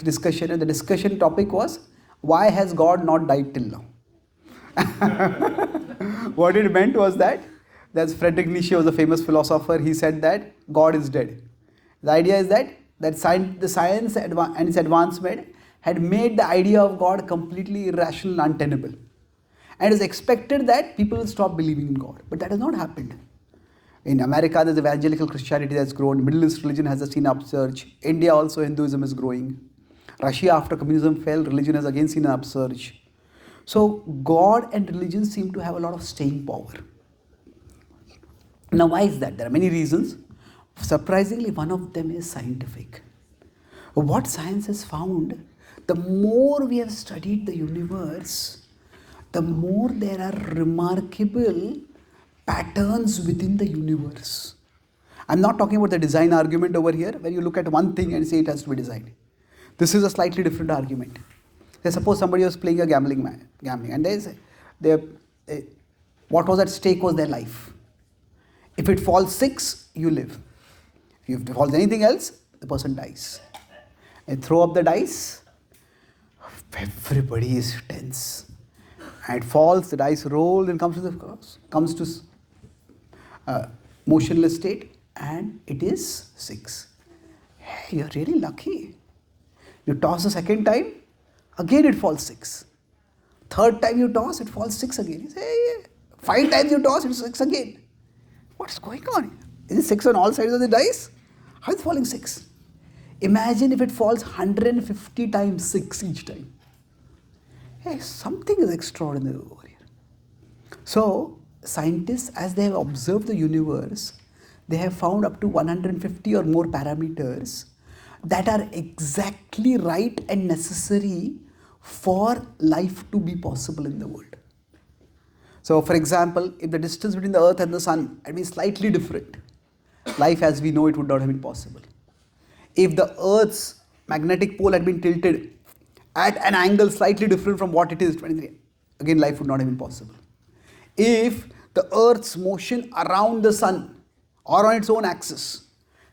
discussion, and the discussion topic was, why has God not died till now? What it meant was that, Friedrich Nietzsche was a famous philosopher, he said that God is dead. The idea is that the science and its advancement had made the idea of God completely irrational and untenable. And it is expected that people will stop believing in God. But that has not happened. In America, there's evangelical Christianity that's grown. Middle East religion has seen an upsurge. India also, Hinduism is growing. Russia, after communism fell, religion has again seen an upsurge. So God and religion seem to have a lot of staying power. Now, why is that? There are many reasons. Surprisingly, one of them is scientific. What science has found, the more we have studied the universe, the more there are remarkable patterns within the universe. I'm not talking about the design argument over here, where you look at one thing and say it has to be designed. This is a slightly different argument. Suppose somebody was playing a gambling, and what was at stake was their life. If it falls 6, you live. If it falls anything else, the person dies. And throw up the dice, everybody is tense. And it falls, the dice roll, and comes to motionless state, and it is 6. Hey, you're really lucky. You toss the second time, again it falls 6. Third time you toss, it falls 6 again. You say, hey, 5 times you toss, it's 6 again. What's going on? Is it 6 on all sides of the dice? How is it falling 6? Imagine if it falls 150 times 6 each time. Hey, something is extraordinary over here. So, scientists, as they have observed the universe, they have found up to 150 or more parameters that are exactly right and necessary for life to be possible in the world. So, for example, if the distance between the earth and the sun had been slightly different, life as we know it would not have been possible. If the earth's magnetic pole had been tilted at an angle slightly different from what it is, 23, again life would not have been possible. If the earth's motion around the sun or on its own axis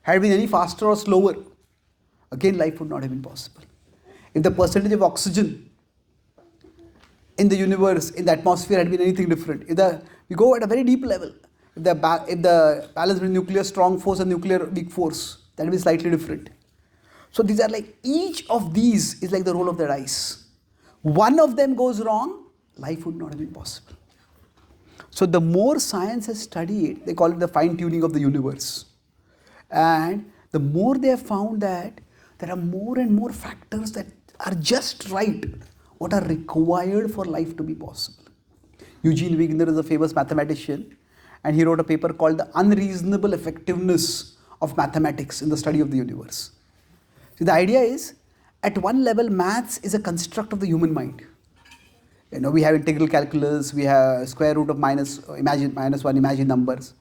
had been any faster or slower, again life would not have been possible. If the percentage of oxygen in the universe, in the atmosphere had been anything different, we go at a very deep level, if the balance between nuclear strong force and nuclear weak force, that will be slightly different. So these are like, each of these is like the roll of the dice. One of them goes wrong, life would not have been possible. So the more science has studied, they call it the fine-tuning of the universe. And the more they have found that there are more and more factors that are just right, what are required for life to be possible. Eugene Wigner is a famous mathematician, and he wrote a paper called The Unreasonable Effectiveness of Mathematics in the Study of the Universe. So the idea is, at one level, maths is a construct of the human mind. We have integral calculus, we have square root of minus one, imagine numbers.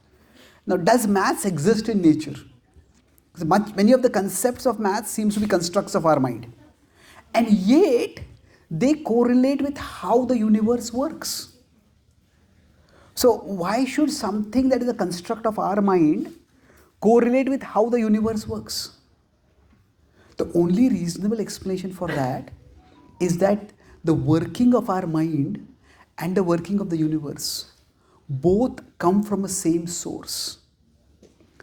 Now, does maths exist in nature? Because many of the concepts of maths seems to be constructs of our mind. And yet, they correlate with how the universe works. So, why should something that is a construct of our mind correlate with how the universe works? The only reasonable explanation for that is that the working of our mind and the working of the universe both come from a same source.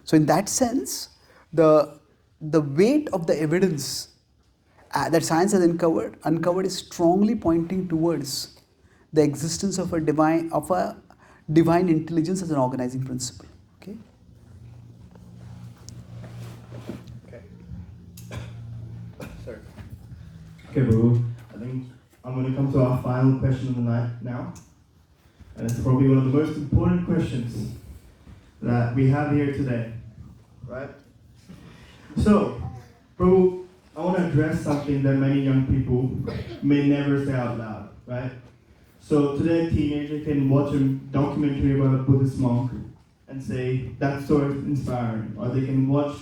So in that sense, the weight of the evidence that science has uncovered is strongly pointing towards the existence of a divine intelligence as an organizing principle. Okay. Sorry. Okay, Prabhu. I think I'm going to come to our final question of the night now. And it's probably one of the most important questions that we have here today. Right? So, Prabhu, I want to address something that many young people may never say out loud, right? So today a teenager can watch a documentary about a Buddhist monk and say, that's so inspiring. Or they can watch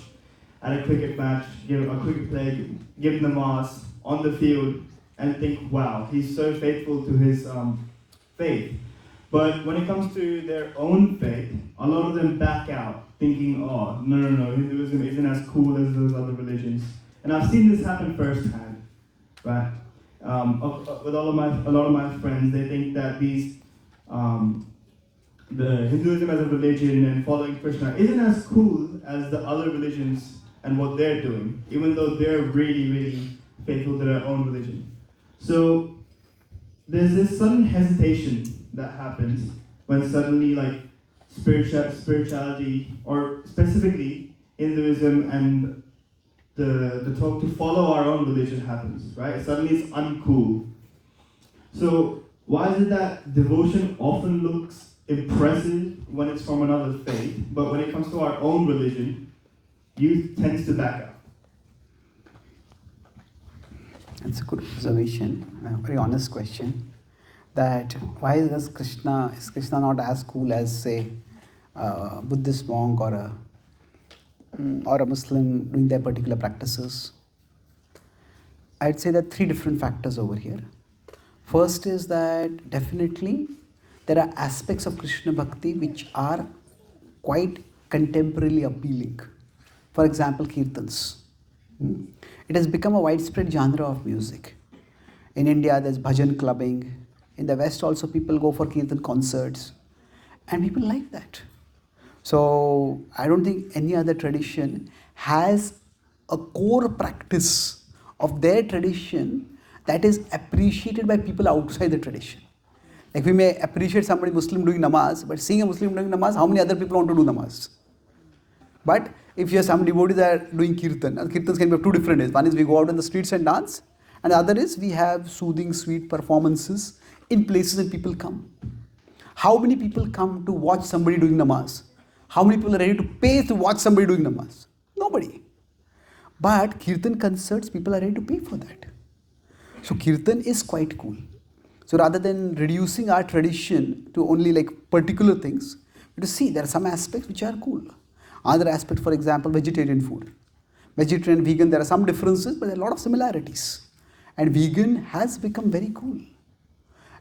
at a cricket match, give a cricket player, give namaz on the field and think, wow, he's so faithful to his faith. But when it comes to their own faith, a lot of them back out, thinking, oh, no, Hinduism isn't as cool as those other religions. And I've seen this happen firsthand, right? With a lot of my friends, they think that the Hinduism as a religion and following Krishna isn't as cool as the other religions and what they're doing, even though they're really, really faithful to their own religion. So there's this sudden hesitation that happens when suddenly like spirituality, or specifically Hinduism and the talk to follow our own religion happens, right? Suddenly it's uncool. So why is it that devotion often looks impressive when it's from another faith, but when it comes to our own religion, youth tends to back up? That's a good observation, a very honest question. That why is Krishna not as cool as, say, a Buddhist monk or a Muslim doing their particular practices? I'd say there are three different factors over here. First is that definitely there are aspects of Krishna Bhakti which are quite contemporarily appealing. For example, kirtans. It has become a widespread genre of music. In India, there's bhajan clubbing. In the West also, people go for kirtan concerts. And people like that. So, I don't think any other tradition has a core practice of their tradition that is appreciated by people outside the tradition. Like we may appreciate somebody Muslim doing namaz, but seeing a Muslim doing namaz, how many other people want to do namaz? But if you have some devotees that are doing kirtan, and kirtans can be of two different ways. One is we go out in the streets and dance, and the other is we have soothing, sweet performances in places that people come. How many people come to watch somebody doing namaz? How many people are ready to pay to watch somebody doing namaz? Nobody. But kirtan concerts, people are ready to pay for that. So kirtan is quite cool. So rather than reducing our tradition to only like particular things, you have to see there are some aspects which are cool. Other aspect, for example, vegetarian food. Vegetarian, vegan, there are some differences, but there are a lot of similarities. And vegan has become very cool.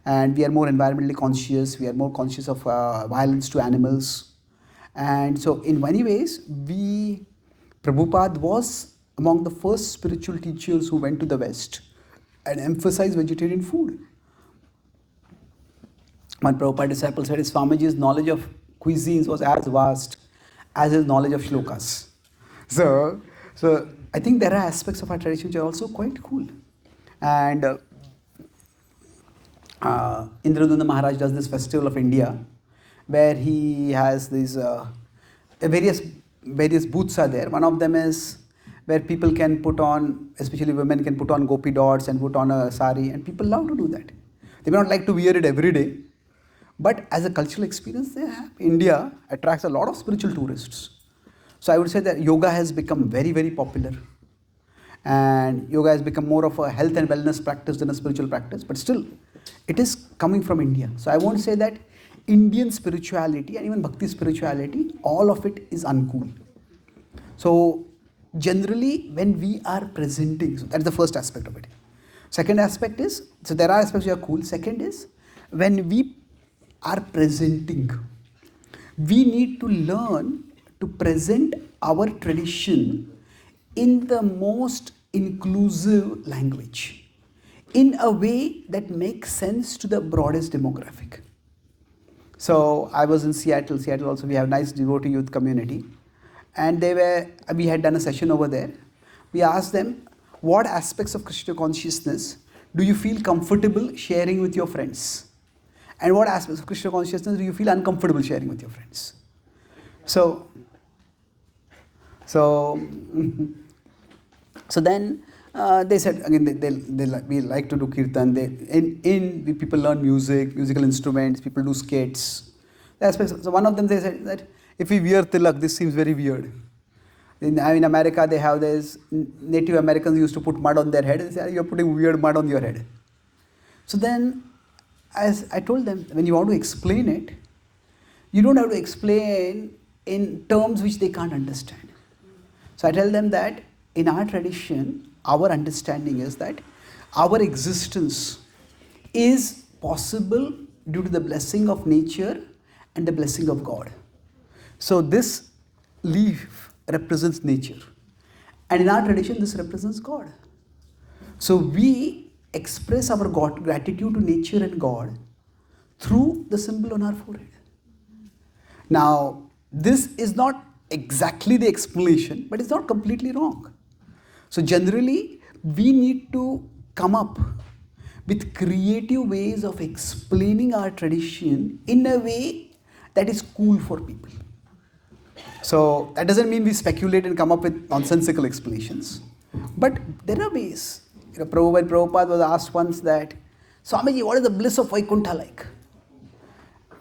And we are more environmentally conscious, we are more conscious of violence to animals. And so in many ways, Prabhupada was among the first spiritual teachers who went to the West and emphasized vegetarian food. One Prabhupada disciple said his Swamiji's knowledge of cuisines was as vast as his knowledge of shlokas. So I think there are aspects of our tradition which are also quite cool. And Indradunda Maharaj does this festival of India, where he has these various booths are there. One of them is where people can put on, especially women can put on gopi dots and put on a sari, and people love to do that. They may not like to wear it every day, but as a cultural experience, India attracts a lot of spiritual tourists. So I would say that yoga has become very, very popular. And yoga has become more of a health and wellness practice than a spiritual practice. But still, it is coming from India. So I won't say that Indian spirituality and even Bhakti spirituality, all of it is uncool. So generally, when we are presenting, so that's the first aspect of it. Second aspect is, so there are aspects which are cool. Second is, when we are presenting, we need to learn to present our tradition in the most inclusive language, in a way that makes sense to the broadest demographic. So I was in Seattle also, we have a nice devotee youth community, and we had done a session over there. We asked them, what aspects of Krishna consciousness do you feel comfortable sharing with your friends? And what aspects of Krishna consciousness do you feel uncomfortable sharing with your friends? So then they said, again, we like to do kirtan. People learn musical instruments, people do skates. So one of them, they said that if we wear tilak, this seems very weird. In America, they have this, Native Americans used to put mud on their head. They say, you're putting weird mud on your head. So then, as I told them, when you want to explain it, you don't have to explain in terms which they can't understand. So I tell them that in our tradition, our understanding is that our existence is possible due to the blessing of nature and the blessing of God. So this leaf represents nature. And in our tradition, this represents God. So we express our gratitude to nature and God through the symbol on our forehead. Now, this is not exactly the explanation, but it's not completely wrong. So generally, we need to come up with creative ways of explaining our tradition in a way that is cool for people. So that doesn't mean we speculate and come up with nonsensical explanations. But there are ways. Prabhupada was asked once that, Swamiji, what is the bliss of Vaikuntha like?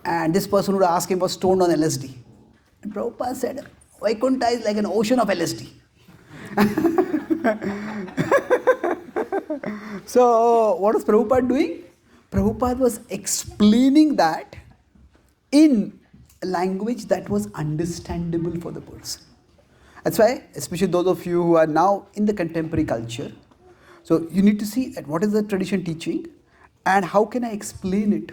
And this person who asked him was stoned on LSD. And Prabhupada said, Vaikuntha is like an ocean of LSD. So what was Prabhupada doing? Prabhupada was explaining that in a language that was understandable for the person. That's why, especially those of you who are now in the contemporary culture, so you need to see that what is the tradition teaching and how can I explain it.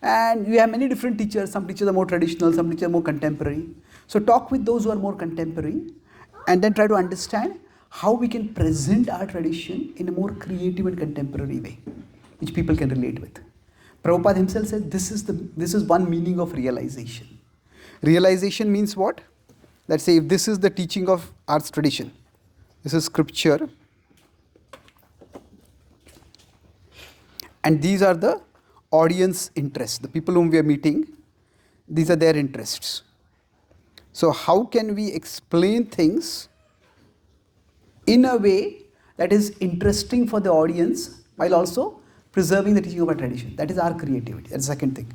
And you have many different teachers. Some teachers are more traditional, some teachers are more contemporary. So talk with those who are more contemporary and then try to understand how we can present our tradition in a more creative and contemporary way, which people can relate with. Prabhupada himself said this is one meaning of realization. Realization means what? Let's say if this is the teaching of our tradition, this is scripture, and these are the audience interests, the people whom we are meeting, these are their interests. So how can we explain things in a way that is interesting for the audience while also preserving the teaching of our tradition? That is our creativity. That's the second thing.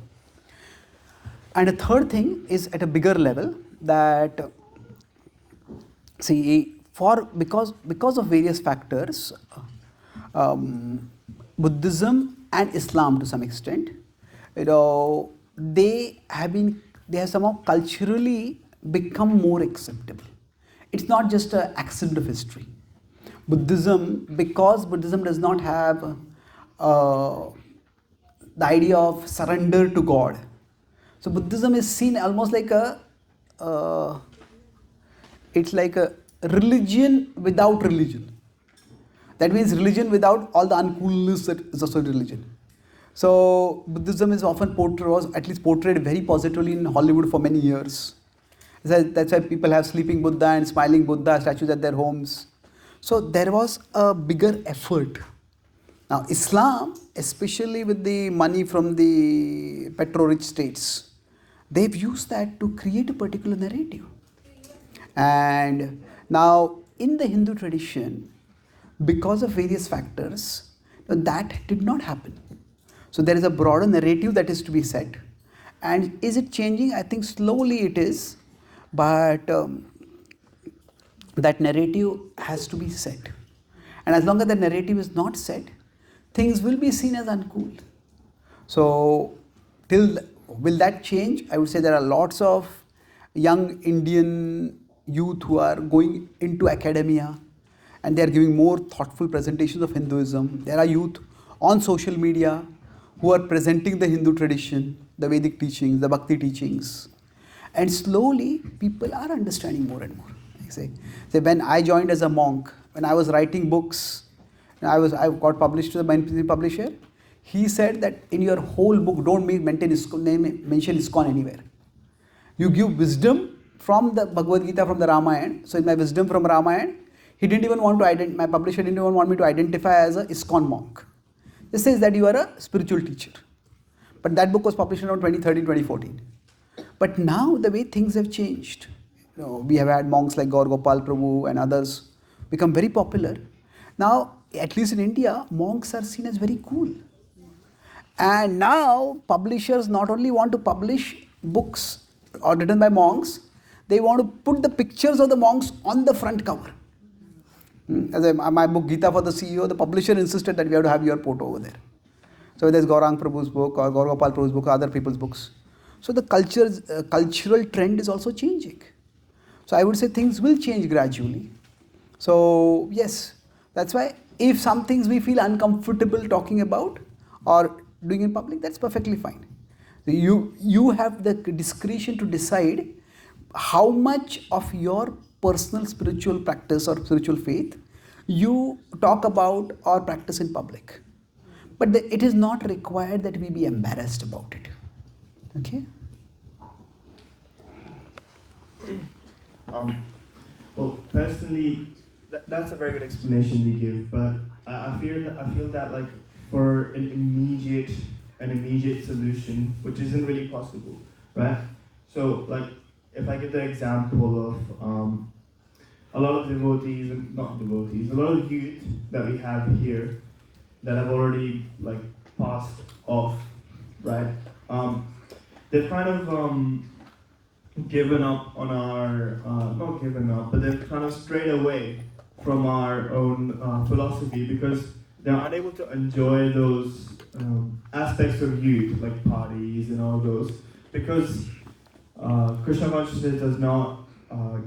And the third thing is at a bigger level that, see, because of various factors, Buddhism and Islam to some extent, they have somehow culturally become more acceptable. It's not just an accident of history. Because Buddhism does not have the idea of surrender to God. So Buddhism is seen almost like it's like a religion without religion. That means religion without all the uncoolness that is associated with religion. So Buddhism is often portrayed very positively in Hollywood for many years. That's why people have sleeping Buddha and smiling Buddha statues at their homes. So there was a bigger effort. Now Islam, especially with the money from the petro-rich states, they've used that to create a particular narrative. And now in the Hindu tradition, because of various factors, that did not happen. So there is a broader narrative that is to be set. And is it changing? I think slowly it is. But that narrative has to be set. And as long as that narrative is not set, things will be seen as uncool. So will that change? I would say there are lots of young Indian youth who are going into academia and they are giving more thoughtful presentations of Hinduism. There are youth on social media who are presenting the Hindu tradition, the Vedic teachings, the Bhakti teachings. And slowly people are understanding more and more. Say when I joined as a monk, when I was writing books, I got published to the main publisher. He said that in your whole book, don't mention ISKCON anywhere. You give wisdom from the Bhagavad-gita, from the Ramayana. So in my wisdom from Ramayana, he didn't even want to my publisher didn't even want me to identify as a ISKCON monk. This says that you are a spiritual teacher. But that book was published around 2013, 2014. But now the way things have changed, we have had monks like Gaur Gopal Prabhu and others become very popular. Now, at least in India, monks are seen as very cool. And now publishers not only want to publish books written by monks, they want to put the pictures of the monks on the front cover. My book Gita for the CEO, the publisher insisted that we have to have your photo over there. So there's Gaurang Prabhu's book or Gaur Gopal Prabhu's book or other people's books. So the cultural trend is also changing. So I would say things will change gradually. So yes, that's why if some things we feel uncomfortable talking about or doing in public, that's perfectly fine. You have the discretion to decide how much of your personal spiritual practice or spiritual faith you talk about or practice in public. But it is not required that we be embarrassed about it. Okay? Well, personally, that's a very good explanation you give, but I feel that like for an immediate solution, which isn't really possible, right? So like, if I give the example of a lot of devotees, a lot of youth that we have here that have already like passed off, right? They've kind of given up on our, not given up, but they've kind of strayed away from our own philosophy because they're unable to enjoy those aspects of youth, like parties and all those, because Krishna consciousness does not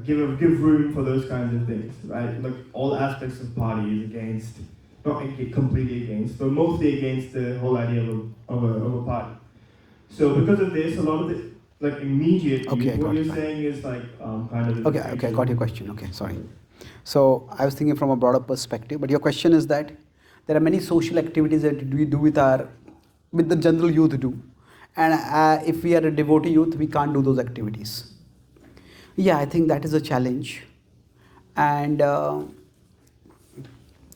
give room for those kinds of things, right? Like all aspects of party is against, not completely against, but mostly against the whole idea of a party. So because of this, a lot of the like immediate, what you're saying is like kind of. Okay, I got your question. Okay, sorry. So I was thinking from a broader perspective, but your question is that there are many social activities that we do with the general youth do, and if we are a devotee youth, we can't do those activities. Yeah, I think that is a challenge, and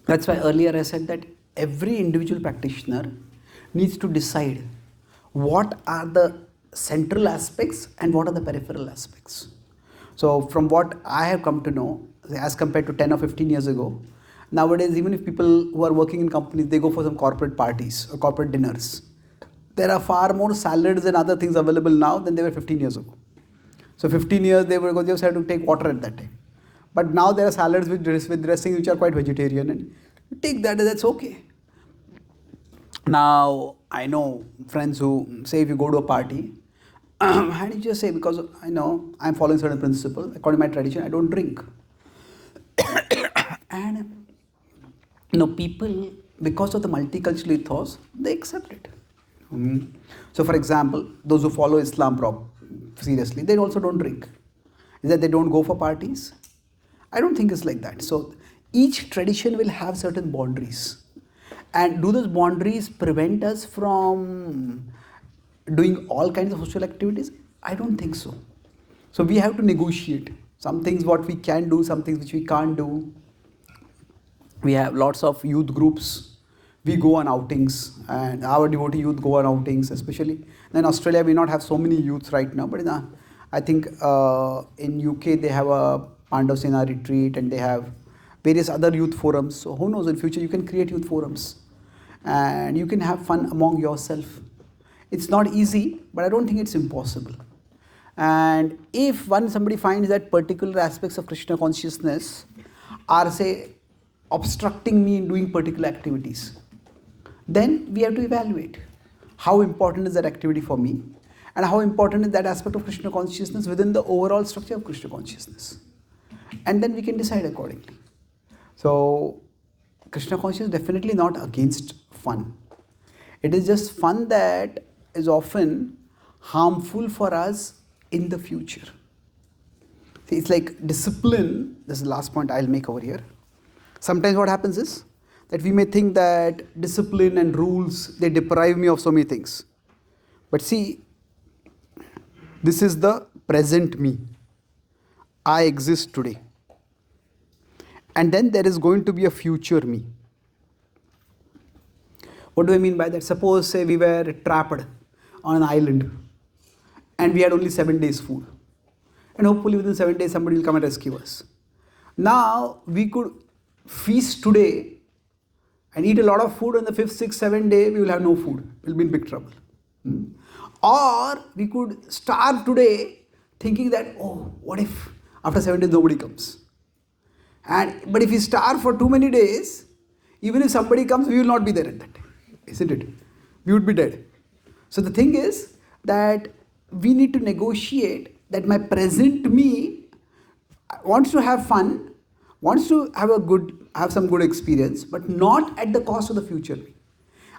that's why earlier I said that every individual practitioner needs to decide what are the central aspects and what are the peripheral aspects. So from what I have come to know, as compared to 10 or 15 years ago, nowadays even if people who are working in companies, they go for some corporate parties or corporate dinners, there are far more salads and other things available now than they were 15 years ago. So 15 years they just had to take water at that time. But now there are salads with dressing which are quite vegetarian, and you take that, that's okay. Now I know friends who say if you go to a party, and you just say, because I know I'm following certain principle, according to my tradition, I don't drink. And people, because of the multicultural ethos, they accept it. So for example, those who follow Islam seriously, they also don't drink. Is that they don't go for parties? I don't think it's like that. So each tradition will have certain boundaries. And do those boundaries prevent us from doing all kinds of social activities? I don't think so. So we have to negotiate. Some things what we can do, some things which we can't do. We have lots of youth groups. We go on outings, and our devotee youth go on outings, especially. In Australia, we not have so many youths right now, but I think in UK they have a Pandav Sena retreat, and they have various other youth forums. So who knows, in future you can create youth forums, and you can have fun among yourself. It's not easy, but I don't think it's impossible. And if somebody finds that particular aspects of Krishna consciousness are, say, obstructing me in doing particular activities, then we have to evaluate how important is that activity for me, and how important is that aspect of Krishna consciousness within the overall structure of Krishna consciousness. And then we can decide accordingly. So Krishna consciousness is definitely not against fun. It is just fun that is often harmful for us in the future. See, it's like discipline. This is the last point I'll make over here. Sometimes what happens is that we may think that discipline and rules, they deprive me of so many things. But see, this is the present me. I exist today. And then there is going to be a future me. What do I mean by that? Suppose, say, we were trapped on an island and we had only 7 days food. And hopefully within 7 days somebody will come and rescue us. Now we could feast today and eat a lot of food, on the 5th, 6th, 7th day we will have no food. We'll be in big trouble. Or we could starve today, thinking that, oh, what if after 7 days nobody comes? But if we starve for too many days, even if somebody comes, we will not be there at that time, isn't it? We would be dead. So the thing is that we need to negotiate that my present me wants to have fun, wants to have some good experience, but not at the cost of the future me.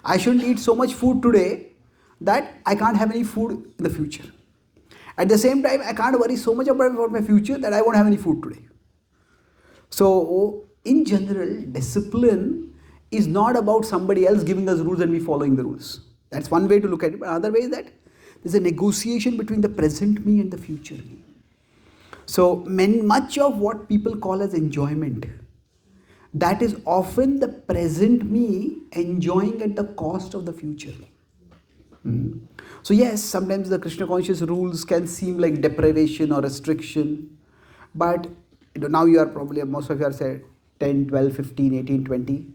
I shouldn't eat so much food today that I can't have any food in the future. At the same time, I can't worry so much about my future that I won't have any food today. So, in general, discipline is not about somebody else giving us rules and we following the rules. That's one way to look at it. But another way is that there's a negotiation between the present me and the future me. So, much of what people call as enjoyment, that is often the present me enjoying at the cost of the future me. So yes, sometimes the Krishna conscious rules can seem like deprivation or restriction, but now you are probably, most of you are say 10, 12, 15, 18, 20,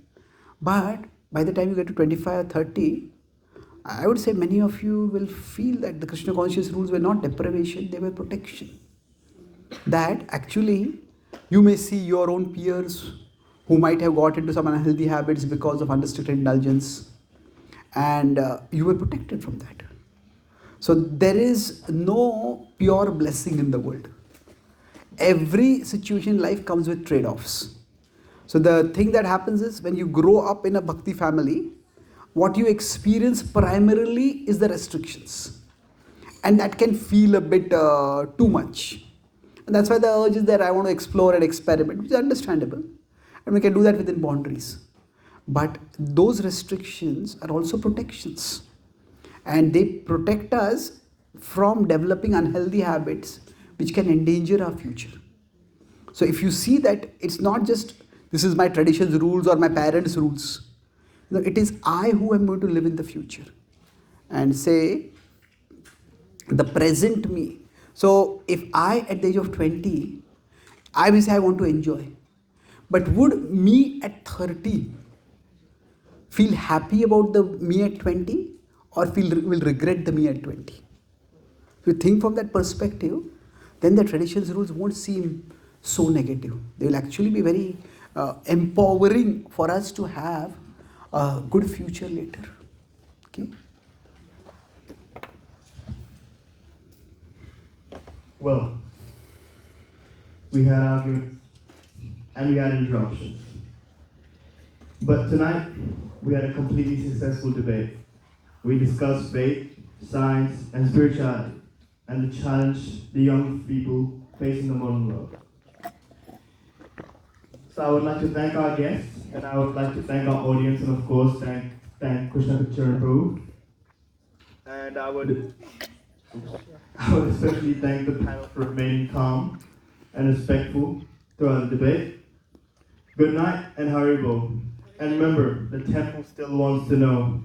but by the time you get to 25 or 30, I would say many of you will feel that the Krishna conscious rules were not deprivation, they were protection. That actually you may see your own peers who might have got into some unhealthy habits because of unrestricted indulgence, and you were protected from that. So there is no pure blessing in the world. Every situation in life comes with trade-offs. So the thing that happens is when you grow up in a bhakti family, what you experience primarily is the restrictions. And that can feel a bit too much. And that's why the urge is that I want to explore and experiment, which is understandable. And we can do that within boundaries. But those restrictions are also protections. And they protect us from developing unhealthy habits which can endanger our future. So if you see that it's not just this is my tradition's rules or my parents' rules, it is I who am going to live in the future. And say, the present me. So if I at the age of 20, I may say I want to enjoy. But would me at 30 feel happy about the me at 20 or will regret the me at 20? If you think from that perspective, then the tradition's rules won't seem so negative. They will actually be very empowering for us to have a good future later. Okay? Well, we had arguments and we had interruptions. But tonight, we had a completely successful debate. We discussed faith, science, and spirituality, and the challenge the young people facing the modern world. So I would like to thank our guests, and I would like to thank our audience, and of course, thank Krishna Charan Prabhu. And I would especially thank the panel for remaining calm and respectful throughout the debate. Good night and Haribo. And remember, the temple still wants to know.